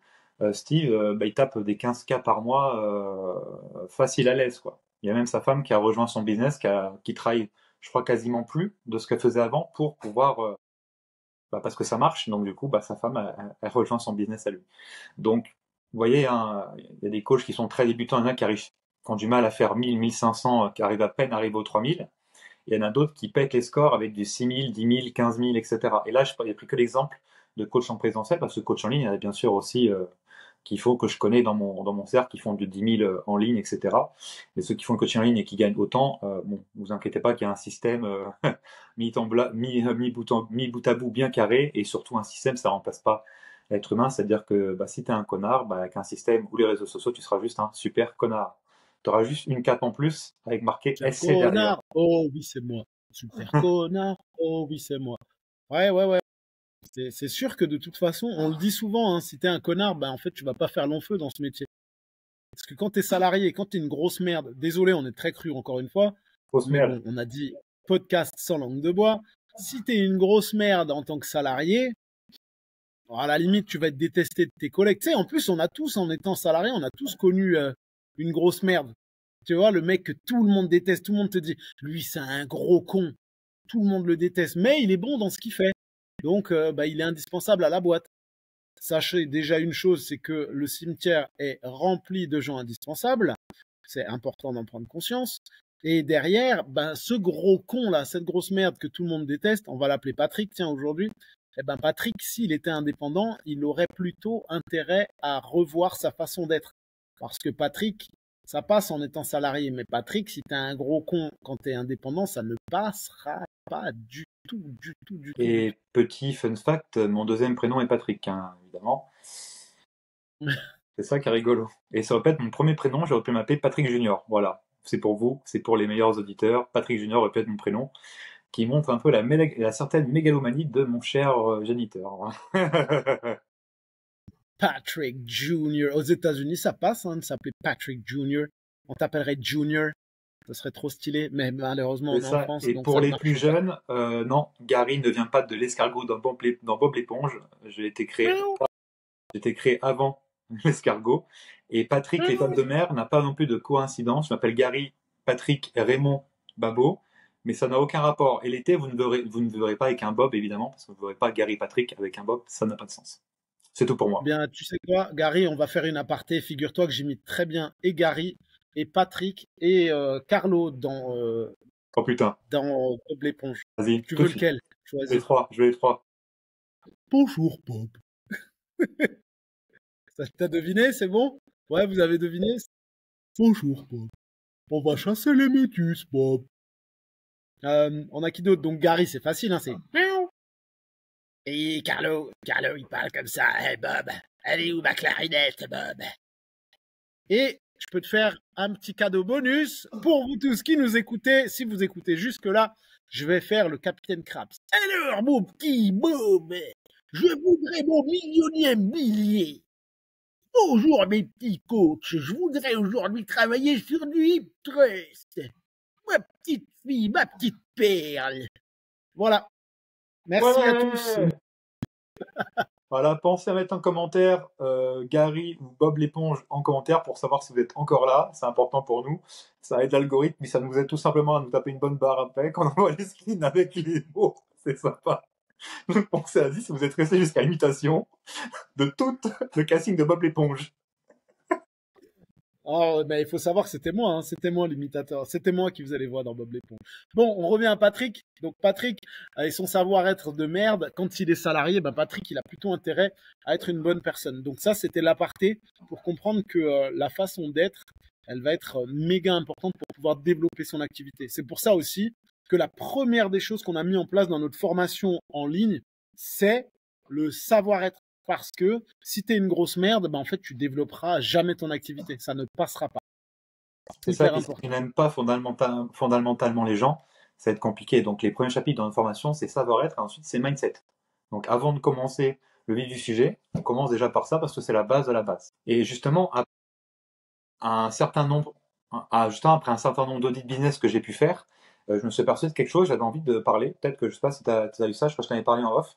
Steve, il tape des 15K par mois facile à l'aise, quoi. Il y a même sa femme qui a rejoint son business, qui travaille, je crois, quasiment plus de ce qu'elle faisait avant pour pouvoir parce que ça marche, donc du coup, sa femme, elle rejoint son business à lui. Donc, vous voyez, hein, il y a des coachs qui sont très débutants, il y en a qui ont du mal à faire 1000, 1500, qui arrivent à peine à arriver aux 3000. Il y en a d'autres qui pètent les scores avec du 6000, 10 000, 15 000, etc. Et là, je n'ai pris que l'exemple de coach en présentiel, parce que coach en ligne, il y en a bien sûr aussi qu'il faut que je connais dans mon cercle, qui font du 10 000 en ligne, etc. Mais ceux qui font le coaching en ligne et qui gagnent autant, bon, vous inquiétez pas qu'il y a un système mis bout à bout bien carré, et surtout un système, ça remplace pas l'être humain, c'est-à-dire que si tu es un connard, avec un système ou les réseaux sociaux, tu seras juste un super connard. Tu auras juste une cape en plus avec marqué Super SC derrière. connard, oh oui, c'est moi. Super connard, oh oui, c'est moi. Ouais, ouais, ouais. C'est sûr que de toute façon, on le dit souvent, hein, si t'es un connard, en fait, tu vas pas faire long feu dans ce métier. Parce que quand t'es salarié, quand t'es une grosse merde, désolé, on est très cru encore une fois, Fausse mais merde. bon, on a dit podcast sans langue de bois. Si t'es une grosse merde en tant que salarié, à la limite, tu vas être détesté de tes collègues. Tu sais, en plus, on a tous, en étant salarié, on a tous connu une grosse merde. Tu vois, le mec que tout le monde déteste, tout le monde te dit, lui, c'est un gros con. Tout le monde le déteste, mais il est bon dans ce qu'il fait. Donc, il est indispensable à la boîte. Sachez déjà une chose, c'est que le cimetière est rempli de gens indispensables. C'est important d'en prendre conscience. Et derrière, ce gros con là, cette grosse merde que tout le monde déteste, on va l'appeler Patrick, tiens, aujourd'hui. Patrick, s'il était indépendant, il aurait plutôt intérêt à revoir sa façon d'être. Parce que Patrick, ça passe en étant salarié. Mais Patrick, si t'es un gros con quand t'es indépendant, ça ne passera pas du tout, du tout, du tout, du Et petit fun fact, mon deuxième prénom est Patrick, hein, évidemment. tout. C'est ça qui est rigolo. Et ça aurait pu être mon premier prénom, j'aurais pu m'appeler Patrick Junior. Voilà. C'est pour vous, c'est pour les meilleurs auditeurs. Patrick Junior aurait pu être mon prénom, qui montre un peu la certaine mégalomanie de mon cher géniteur. Patrick Junior. Aux États-Unis, ça passe hein, de s'appeler Patrick Junior. On t'appellerait Junior. Ça serait trop stylé, mais malheureusement, C'est on est en ça. France, Et donc pour ça ne les plus marche pas. jeunes, non, Gary ne vient pas de l'escargot dans Bob l'éponge. J'ai été créé avant l'escargot. Et Patrick, l'étoile de mer, n'a pas non plus de coïncidence. Je m'appelle Gary, Patrick, Raymond, Babo, mais ça n'a aucun rapport. Et l'été, vous ne verrez pas avec un Bob, évidemment, parce que vous ne verrez pas Gary Patrick avec un Bob, ça n'a pas de sens. C'est tout pour moi. Bien, tu sais quoi, Gary, on va faire une aparté. Figure-toi que j'imite très bien et Gary, et Patrick, et Carlo Oh putain, dans Bob l'éponge. vas-y, Tu tout veux de suite. lequel? Je vais les Choisis. trois, je vais les trois. Bonjour, Bob. T'as deviné, c'est bon? Ouais, vous avez deviné? Bonjour, Bob. On va chasser les métus, Bob. On a qui d'autre? Donc Gary, c'est facile, hein, c'est miaou. Et Carlo, il parle comme ça. Hey Bob, elle est où ma clarinette, Bob? Et je peux te faire un petit cadeau bonus pour vous tous qui nous écoutez. Si vous écoutez jusque-là, je vais faire le Capitaine Krabs. Alors, mon petit Bob, je voudrais mon millionième billet. Bonjour, mes petits coachs. Je voudrais aujourd'hui travailler sur du hip thrust. Ma petite fille, ma petite perle. Voilà. Merci à tous. Ouais! Voilà, pensez à mettre un commentaire Gary ou Bob l'éponge en commentaire pour savoir si vous êtes encore là. C'est important pour nous. Ça aide l'algorithme, mais ça nous aide tout simplement à nous taper une bonne barre après quand on voit les screens avec les mots. C'est sympa. Donc pensez à dire si vous êtes resté jusqu'à l'imitation de tout le casting de Bob l'éponge. Oh, mais il faut savoir que c'était moi, hein, c'était moi l'imitateur, c'était moi qui faisais les voix dans Bob l'éponge. Bon, on revient à Patrick. Donc Patrick, avec son savoir-être de merde, quand il est salarié, Patrick, il a plutôt intérêt à être une bonne personne. Donc ça, c'était l'aparté pour comprendre que la façon d'être, elle va être méga importante pour pouvoir développer son activité. C'est pour ça aussi que la première des choses qu'on a mis en place dans notre formation en ligne, c'est le savoir-être. Parce que si tu es une grosse merde, en fait, tu développeras jamais ton activité. Ça ne passera pas. C'est ça, Hyper puis si important. tu n'aimes pas fondamentalement les gens, ça va être compliqué. Donc les premiers chapitres dans une formation, c'est savoir-être, et ensuite c'est mindset. Donc avant de commencer le vif du sujet, on commence déjà par ça parce que c'est la base de la base. Et justement, un certain nombre, justement après un certain nombre d'audits business que j'ai pu faire, je me suis aperçu de quelque chose, j'avais envie de parler. Peut-être que je sais pas si tu as vu ça, je crois que je t'en ai parlé en off.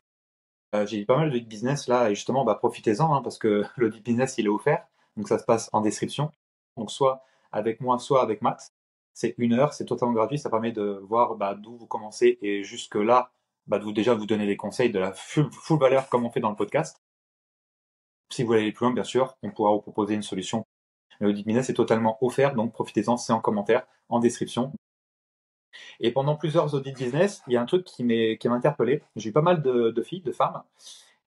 J'ai eu pas mal d'audits business là, et justement, profitez-en, hein, parce que l'audit business il est offert, donc ça se passe en description. Donc soit avec moi, soit avec Matt. C'est 1 heure, c'est totalement gratuit, ça permet de voir d'où vous commencez et jusque là de vous donner des conseils de la full valeur comme on fait dans le podcast. Si vous voulez aller plus loin, bien sûr, on pourra vous proposer une solution. L'audit business est totalement offert, donc profitez-en, c'est en commentaire, en description. Et pendant plusieurs audits business, il y a un truc qui m'a interpellé. J'ai eu pas mal de filles, de femmes,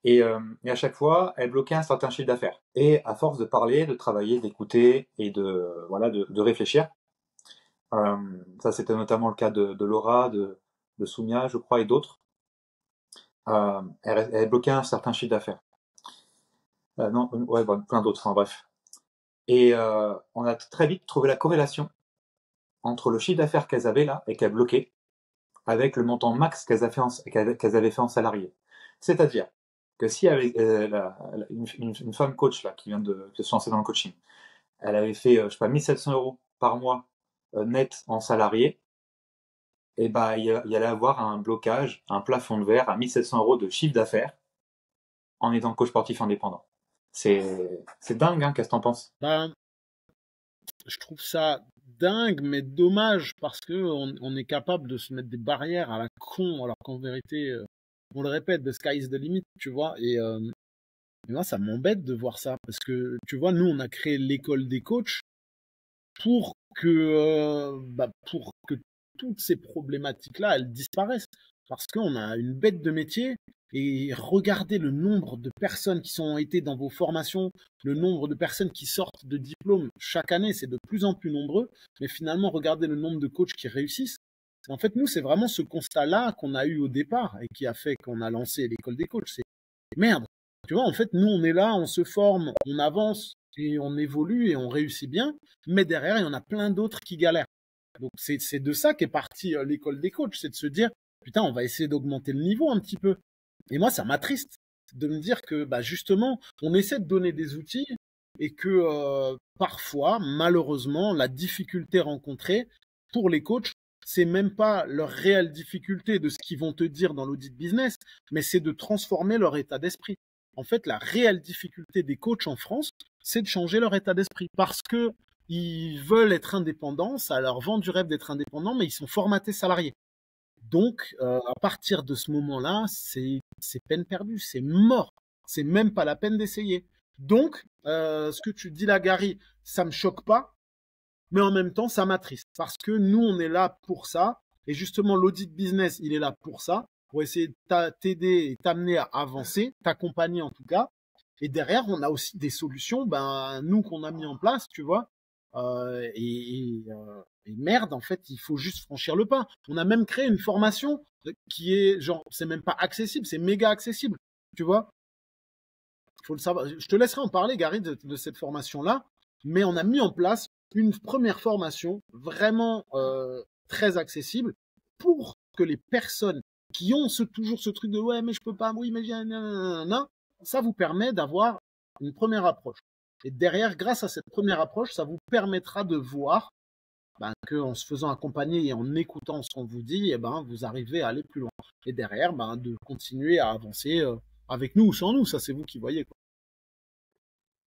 et à chaque fois, elles bloquaient un certain chiffre d'affaires. Et à force de parler, de travailler, d'écouter et de réfléchir, ça c'était notamment le cas de Laura, de Soumia, je crois, et d'autres, elles bloquaient un certain chiffre d'affaires. Non, ouais, bon, plein d'autres, enfin bref. Et on a très vite trouvé la corrélation entre le chiffre d'affaires qu'elles avaient là et qu'elles bloquaient avec le montant max qu'elles avaient fait en salarié. C'est-à-dire que si avec une femme coach là qui vient de se lancer dans le coaching, elle avait fait je sais pas 1700 euros par mois net en salarié, et bah il y allait avoir un blocage, un plafond de verre à 1700 euros de chiffre d'affaires en étant coach sportif indépendant. C'est dingue, hein, qu'est-ce que t'en penses? Ben, je trouve ça dingue, mais dommage parce que on est capable de se mettre des barrières à la con, alors qu'en vérité, on le répète, the sky is the limit, tu vois. Et moi, ça m'embête de voir ça parce que, tu vois, nous, on a créé l'école des coachs pour que toutes ces problématiques-là, elles disparaissent. Parce qu'on a une bête de métier et regardez le nombre de personnes qui ont été dans vos formations, le nombre de personnes qui sortent de diplômes chaque année, c'est de plus en plus nombreux. Mais finalement, regardez le nombre de coachs qui réussissent. En fait, nous, c'est vraiment ce constat-là qu'on a eu au départ et qui a fait qu'on a lancé l'école des coachs. C'est merde. Tu vois, en fait, nous, on est là, on se forme, on avance et on évolue et on réussit bien. Mais derrière, il y en a plein d'autres qui galèrent. Donc, c'est de ça qu'est partie l'école des coachs, c'est de se dire, putain, on va essayer d'augmenter le niveau un petit peu. Et moi, ça m'attriste de me dire que, bah, justement, on essaie de donner des outils et que parfois, malheureusement, la difficulté rencontrée pour les coachs, c'est même pas leur réelle difficulté de ce qu'ils vont te dire dans l'audit business, mais c'est de transformer leur état d'esprit. En fait, la réelle difficulté des coachs en France, c'est de changer leur état d'esprit parce que ils veulent être indépendants, ça leur vend du rêve d'être indépendants, mais ils sont formatés salariés. Donc, à partir de ce moment-là, c'est peine perdue, c'est mort. C'est même pas la peine d'essayer. Donc, ce que tu dis là, Gary, ça me choque pas, mais en même temps, ça m'attriste. Parce que nous, on est là pour ça. Et justement, l'audit business, il est là pour ça, pour essayer de t'aider et t'amener à avancer, t'accompagner en tout cas. Et derrière, on a aussi des solutions, ben, nous qu'on a mis en place, tu vois. Et merde, en fait, il faut juste franchir le pas. On a même créé une formation qui est genre, c'est même pas accessible, c'est méga accessible, tu vois. Faut le savoir. Je te laisserai en parler, Gary, de cette formation-là. Mais on a mis en place une première formation vraiment très accessible pour que les personnes qui ont toujours ce truc de ouais, mais je peux pas, oui, mais viens, ça vous permet d'avoir une première approche. Et derrière, grâce à cette première approche, ça vous permettra de voir ben, qu'en se faisant accompagner et en écoutant ce qu'on vous dit, eh ben, vous arrivez à aller plus loin. Et derrière, ben, de continuer à avancer avec nous ou sans nous, ça c'est vous qui voyez, quoi.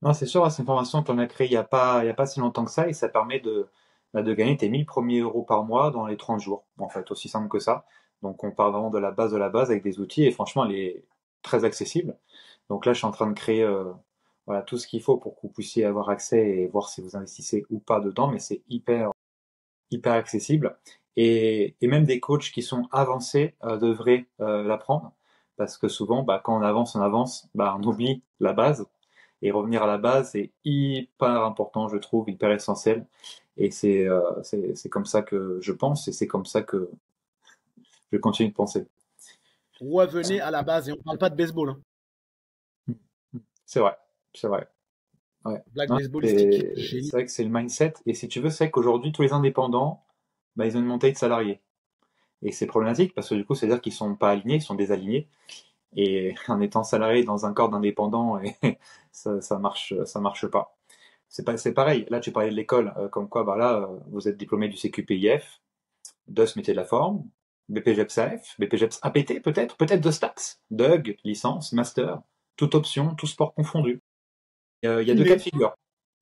Non, c'est sûr, c'est une formation qu'on a créée il y a pas si longtemps que ça, et ça permet de gagner tes 1000 premiers euros par mois dans les 30 jours. En fait, aussi simple que ça. Donc, on part vraiment de la base avec des outils, et franchement, elle est très accessible. Donc là, je suis en train de créer, voilà, tout ce qu'il faut pour que vous puissiez avoir accès et voir si vous investissez ou pas dedans, mais c'est hyper accessible. Et même des coachs qui sont avancés devraient l'apprendre, parce que souvent, bah, quand on avance, bah, on oublie la base. Et revenir à la base, c'est hyper important, je trouve, hyper essentiel. Et c'est comme ça que je pense, et c'est comme ça que je continue de penser. Revenez à la base et on parle pas de baseball, hein. C'est vrai, c'est vrai. Ouais. Blague Non, baseballistique, c'est génie. vrai que c'est le mindset. Et si tu veux, c'est qu'aujourd'hui, tous les indépendants, bah, ils ont une montée de salariés. Et c'est problématique parce que du coup, c'est-à-dire qu'ils sont pas alignés, ils sont désalignés. Et en étant salarié dans un corps d'indépendant, ça marche pas. C'est pareil. Là, tu parlais de l'école, comme quoi, bah là, vous êtes diplômé du CQPIF, DOS métier de la forme, BPGEPS AF, BPGEPS APT peut-être de STAPS, DUG, licence, master, toute option, tout sport confondu. Il y a deux cas de Kiné. figure.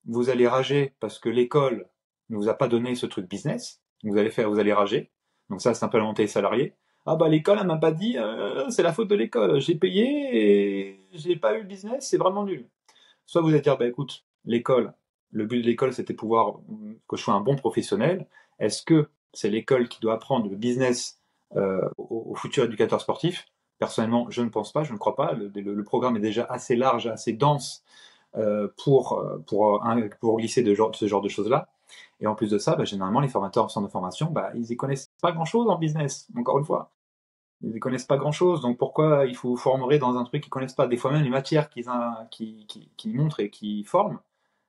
Vous allez rager parce que l'école ne vous a pas donné ce truc business. Vous allez rager. Donc ça, c'est un peu la montée des salariés. Ah bah l'école, elle m'a pas dit, c'est la faute de l'école. J'ai payé et j'ai pas eu le business, c'est vraiment nul. Soit vous allez dire, bah écoute, l'école, le but de l'école, c'était pouvoir que je sois un bon professionnel. Est-ce que c'est l'école qui doit apprendre le business aux futurs éducateurs sportifs? Personnellement, je ne pense pas, je ne crois pas. Le programme est déjà assez large, assez dense pour glisser ce genre de choses-là. Et en plus de ça, bah, généralement, les formateurs en centre de formation, bah, ils y connaissent pas grand-chose en business, encore une fois. Ils ne connaissent pas grand-chose, donc pourquoi il faut former dans un truc qu'ils connaissent pas? Des fois même les matières qu'ils montrent et qu'ils forment,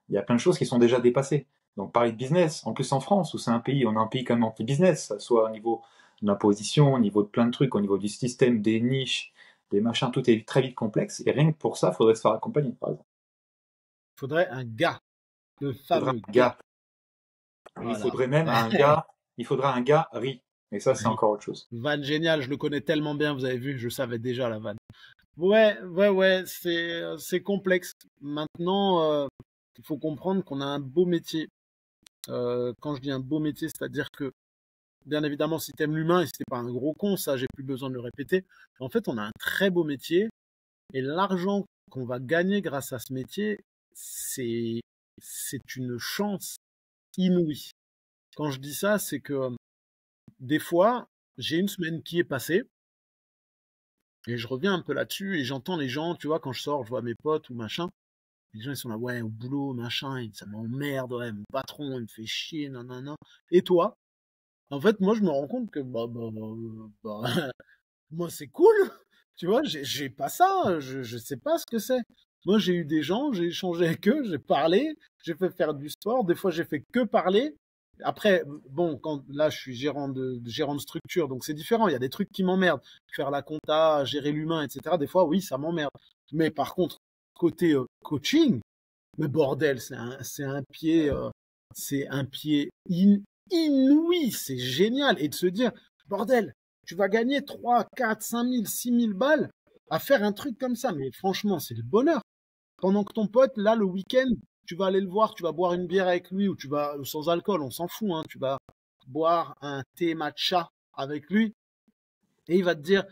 il y a plein de choses qui sont déjà dépassées. Donc parler de business, en plus en France, où c'est un pays, on a un pays quand même anti-business, soit au niveau de l'imposition, au niveau de plein de trucs, au niveau du système, des niches, des machins, tout est très vite complexe, et rien que pour ça, il faudrait se faire accompagner, par exemple. Il faudrait un gars, le Il faudrait fameux un gars. gars, il Voilà. faudrait même un gars, il faudrait un gars riz, et ça c'est encore autre chose. Vanne géniale, je le connais tellement bien, vous avez vu, je savais déjà la vanne. Ouais, c'est complexe. Maintenant, il faut comprendre qu'on a un beau métier. Quand je dis un beau métier, c'est-à-dire que, bien évidemment, si t'aimes l'humain et si t'es pas un gros con, ça, j'ai plus besoin de le répéter. En fait, on a un très beau métier et l'argent qu'on va gagner grâce à ce métier, c'est, c'est une chance inouïe. Quand je dis ça, c'est que des fois, j'ai une semaine qui est passée et je reviens un peu là-dessus et j'entends les gens, tu vois, quand je sors, je vois mes potes ou machin. Les gens, ils sont là, ouais, au boulot, machin, ça m'emmerde, ouais, mon patron, il me fait chier, nanana. Et toi? En fait, moi, je me rends compte que, moi, c'est cool. Tu vois, j'ai pas ça, je sais pas ce que c'est. Moi, j'ai eu des gens, j'ai échangé avec eux, j'ai parlé, j'ai fait faire du sport. Des fois, j'ai fait que parler. Après, bon, quand là, je suis gérant de structure, donc c'est différent. Il y a des trucs qui m'emmerdent. Faire la compta, gérer l'humain, etc. Des fois, oui, ça m'emmerde. Mais par contre, côté coaching, mais bordel, c'est un pied inouï, c'est génial. Et de se dire, bordel, tu vas gagner 3, 4, 5 000, 6 000 balles à faire un truc comme ça. Mais franchement, c'est le bonheur. Pendant que ton pote, là, le week-end, tu vas aller le voir, tu vas boire une bière avec lui ou tu vas, sans alcool, on s'en fout, hein, tu vas boire un thé matcha avec lui et il va te dire,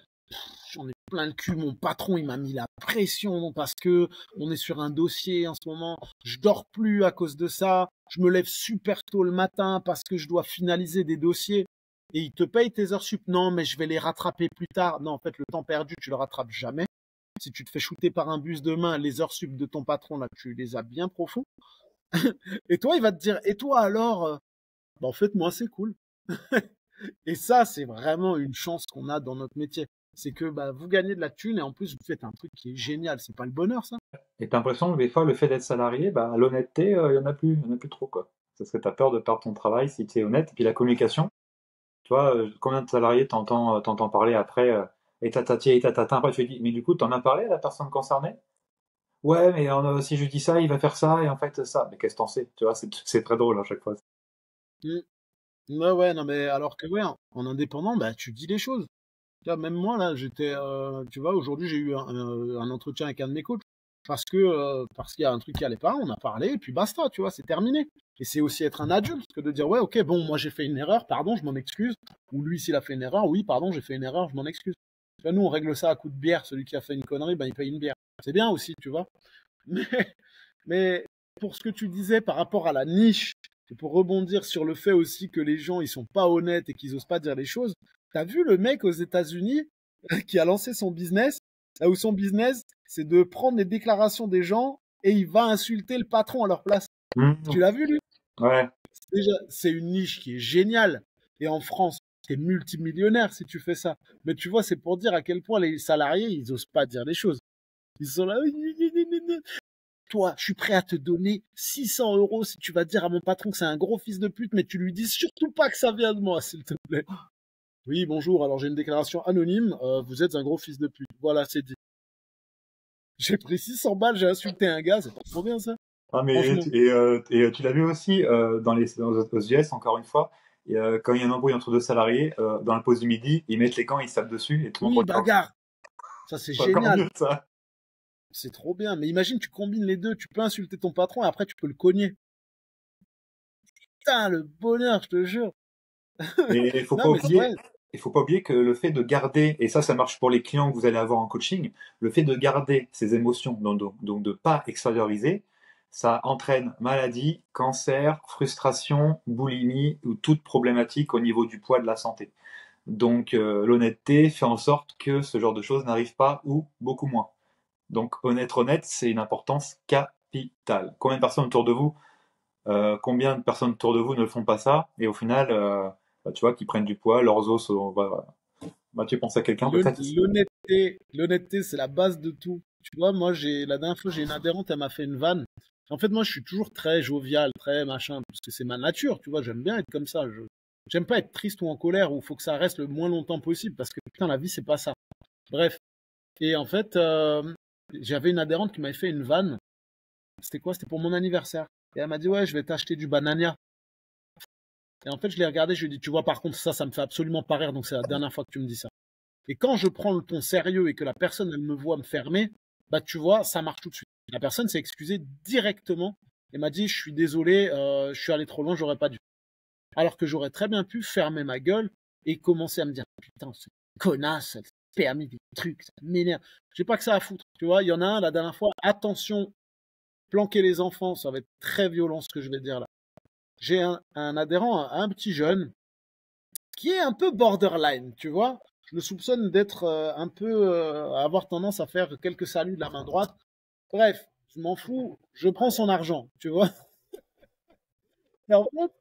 j'en ai plein le cul, mon patron il m'a mis la pression parce que on est sur un dossier en ce moment, je dors plus à cause de ça, je me lève super tôt le matin parce que je dois finaliser des dossiers et il te paye tes heures sup. Non, mais je vais les rattraper plus tard. Non, en fait, le temps perdu, tu le rattrapes jamais. Si tu te fais shooter par un bus demain, les heures sup de ton patron, là, tu les as bien profonds. Et toi, il va te dire, et toi alors, en fait, moi, c'est cool. Et ça, c'est vraiment une chance qu'on a dans notre métier. C'est que bah, vous gagnez de la thune et en plus, vous faites un truc qui est génial. C'est pas le bonheur, ça? Et t'as l'impression que des fois, le fait d'être salarié, bah, l'honnêteté, il y en a plus trop, quoi. Parce que t'as peur de perdre ton travail si tu es honnête. Et puis la communication, tu vois, combien de salariés t'entends parler après, et tatati et tatata, après tu te dis, mais du coup, t'en as parlé à la personne concernée? Ouais, mais si je dis ça, il va faire ça, et en fait, ça. Mais qu'est-ce que t'en sais? Tu vois, c'est très drôle à chaque fois. Mm. Ouais, non, mais alors que, ouais, en indépendant, bah, tu dis les choses. Tu vois, même moi, là, tu vois, aujourd'hui, j'ai eu un entretien avec un de mes coachs parce qu'il y a un truc qui allait pas, on a parlé, et puis basta, tu vois, c'est terminé. Et c'est aussi être un adulte que de dire, ouais, ok, bon, moi, j'ai fait une erreur, pardon, je m'en excuse. Ou lui, s'il a fait une erreur, oui, pardon, j'ai fait une erreur, je m'en excuse. Tu vois, nous, on règle ça à coup de bière. Celui qui a fait une connerie, ben, il paye une bière. C'est bien aussi, tu vois. Mais, mais pour ce que tu disais par rapport à la niche, et pour rebondir sur le fait aussi que les gens, ils sont pas honnêtes et qu'ils osent pas dire les choses, t'as vu le mec aux États-Unis qui a lancé son business, là où son business, c'est de prendre les déclarations des gens et il va insulter le patron à leur place. Tu Mmh. l'as vu, lui? Ouais. Déjà, c'est une niche qui est géniale. Et en France, t'es multimillionnaire si tu fais ça. Mais tu vois, c'est pour dire à quel point les salariés, ils osent pas dire les choses. Ils sont là, toi, je suis prêt à te donner 600 euros si tu vas dire à mon patron que c'est un gros fils de pute, mais tu lui dis surtout pas que ça vient de moi, s'il te plaît. Oui, bonjour, alors j'ai une déclaration anonyme, vous êtes un gros fils de pute. Voilà, c'est dit. J'ai pris 600 balles, j'ai insulté un gars, c'est pas trop bien ça, Ah, mais franchement. tu l'as vu aussi aux US, encore une fois, et, quand il y a un embrouille entre deux salariés, dans la pause du midi, ils mettent les gants, ils se tapent dessus et tout le monde Oui, regarde. bagarre, ça c'est C'est encore génial, mieux ça. c'est trop bien. Mais imagine, tu combines les deux, tu peux insulter ton patron et après tu peux le cogner. Putain, le bonheur, je te jure. Mais il faut pas Non, mais c'est oublier, vrai. il faut pas oublier que le fait de garder, et ça marche pour les clients que vous allez avoir en coaching, le fait de garder ces émotions, donc de pas extérioriser, ça entraîne maladie, cancer, frustration, boulimie ou toute problématique au niveau du poids de la santé. Donc l'honnêteté fait en sorte que ce genre de choses n'arrive pas ou beaucoup moins. Donc honnête, c'est une importance capitale. Combien de personnes autour de vous, ne font pas ça et au final, bah, tu vois, qui prennent du poids, leurs os, bah, tu penses à quelqu'un peut-être? L'honnêteté, c'est la base de tout. Tu vois, moi, la dernière fois, j'ai une adhérente, elle m'a fait une vanne. En fait, moi, je suis toujours très jovial, très machin, parce que c'est ma nature, tu vois, j'aime bien être comme ça. J'aime pas être triste ou en colère, où il faut que ça reste le moins longtemps possible, parce que putain, la vie, c'est pas ça. Bref. Et en fait, j'avais une adhérente qui m'avait fait une vanne. C'était quoi? C'était pour mon anniversaire. Et elle m'a dit, ouais, je vais t'acheter du banania. Et en fait, je l'ai regardé, je lui ai dit, tu vois, par contre, ça me fait absolument pas rire, donc c'est la dernière fois que tu me dis ça. Et quand je prends le ton sérieux et que la personne, elle me voit me fermer, bah, tu vois, ça marche tout de suite. La personne s'est excusée directement et m'a dit, je suis désolé, je suis allé trop loin, j'aurais pas dû. Alors que j'aurais très bien pu fermer ma gueule et commencer à me dire, putain, ce connasse, elle s'est permis des trucs, ça m'énerve. J'ai pas que ça à foutre. Tu vois, il y en a un, la dernière fois, attention, planquer les enfants, ça va être très violent ce que je vais dire là. J'ai un adhérent, un petit jeune, qui est un peu borderline, tu vois. Je le soupçonne d'être un peu, avoir tendance à faire quelques saluts de la main droite. Bref, je m'en fous, je prends son argent, tu vois. Mais en fait,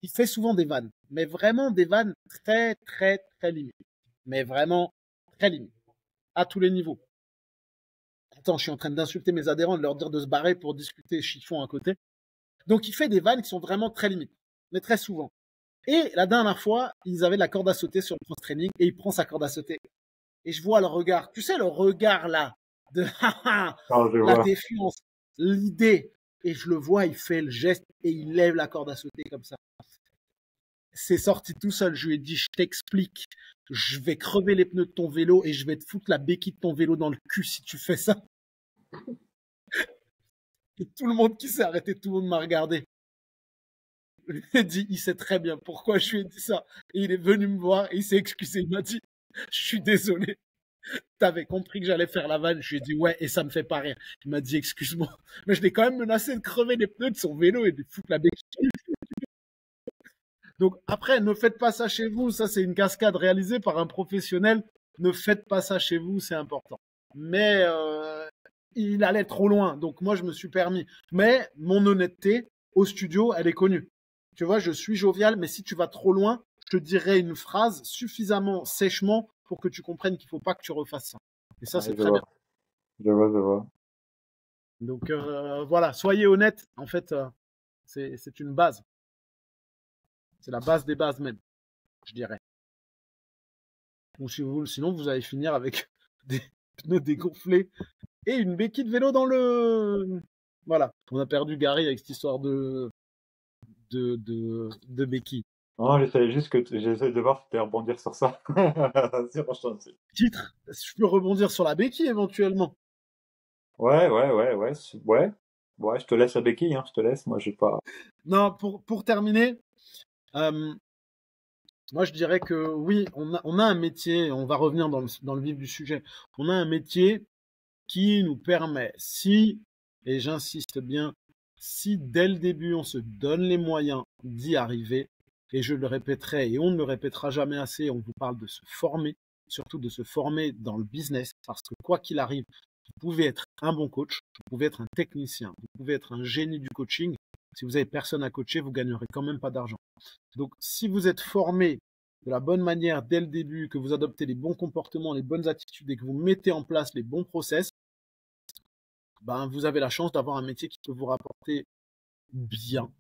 il fait souvent des vannes, mais vraiment des vannes très, très, très limites. Mais vraiment très limites, à tous les niveaux. Attends, je suis en train d'insulter mes adhérents, de leur dire de se barrer pour discuter chiffon à côté. Donc, il fait des vannes qui sont vraiment très limites, mais très souvent. Et la dernière fois, ils avaient de la corde à sauter sur le cross-training et il prend sa corde à sauter. Et je vois le regard, tu sais, le regard là, de Ah, je la vois. défiance, l'idée. Et je le vois, il fait le geste et il lève la corde à sauter comme ça. C'est sorti tout seul. Je lui ai dit, je t'explique. Je vais crever les pneus de ton vélo et je vais te foutre la béquille de ton vélo dans le cul si tu fais ça. Et tout le monde qui s'est arrêté, tout le monde m'a regardé. Je lui ai dit, il sait très bien pourquoi je lui ai dit ça. Et il est venu me voir et il s'est excusé. Il m'a dit, je suis désolé. T'avais compris que j'allais faire la vanne. Je lui ai dit, ouais, et ça me fait pas rire. Il m'a dit, excuse-moi. Mais je l'ai quand même menacé de crever les pneus de son vélo et de foutre la béquille. Donc, après, ne faites pas ça chez vous. Ça, c'est une cascade réalisée par un professionnel. Ne faites pas ça chez vous, c'est important. Mais il allait trop loin. Donc, moi, je me suis permis. Mais mon honnêteté au studio, elle est connue. Tu vois, je suis jovial, mais si tu vas trop loin, je te dirai une phrase suffisamment sèchement pour que tu comprennes qu'il ne faut pas que tu refasses ça. Et ça, Ouais, c'est je très bien. vois, je vois. Donc voilà, soyez honnête. En fait, c'est une base. C'est la base des bases même, je dirais. Ou si vous, sinon, vous allez finir avec des pneus dégonflés et une béquille de vélo dans le. Voilà, on a perdu Gary avec cette histoire de béquille. Non, j'essaie de voir si tu rebondir sur ça. C'est franchement, Titre, je peux rebondir sur la béquille éventuellement. ouais. Ouais, je te laisse la béquille, hein, je te laisse. Moi, j'ai pas. Non, pour terminer, euh, moi je dirais que oui, on a un métier, on va revenir dans le vif du sujet, on a un métier qui nous permet, si, et j'insiste bien, si dès le début on se donne les moyens d'y arriver, et je le répéterai et on ne le répétera jamais assez, on vous parle de se former, surtout de se former dans le business, parce que quoi qu'il arrive, vous pouvez être un bon coach, vous pouvez être un technicien, vous pouvez être un génie du coaching. Si vous avez personne à coacher, vous gagnerez quand même pas d'argent. Donc, si vous êtes formé de la bonne manière dès le début, que vous adoptez les bons comportements, les bonnes attitudes et que vous mettez en place les bons process, ben, vous avez la chance d'avoir un métier qui peut vous rapporter bien,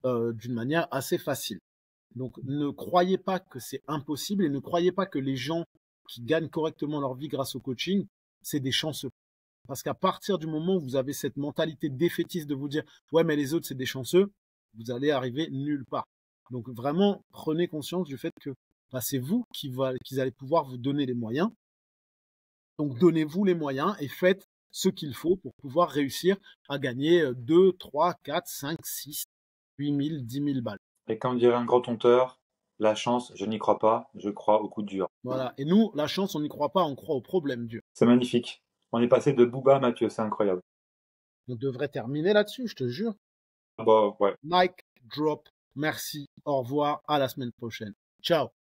d'une manière assez facile. Donc, ne croyez pas que c'est impossible et ne croyez pas que les gens qui gagnent correctement leur vie grâce au coaching, c'est des chanceux. Parce qu'à partir du moment où vous avez cette mentalité défaitiste de vous dire ouais mais les autres c'est des chanceux, vous allez arriver nulle part. Donc vraiment prenez conscience du fait que bah, c'est vous qui allez pouvoir vous donner les moyens. Donc donnez-vous les moyens et faites ce qu'il faut pour pouvoir réussir à gagner 2, 3, 4, 5, 6, 8 000, 10 000 balles. Et comme dirait un grand conteur, La chance, je n'y crois pas, je crois au coup dur. Voilà. Et nous, la chance, on n'y croit pas, on croit au problème dur. C'est magnifique. On est passé de Booba à Mathieu, c'est incroyable. On devrait terminer là-dessus, je te jure. Bah ouais. Mic drop. Merci. Au revoir. À la semaine prochaine. Ciao.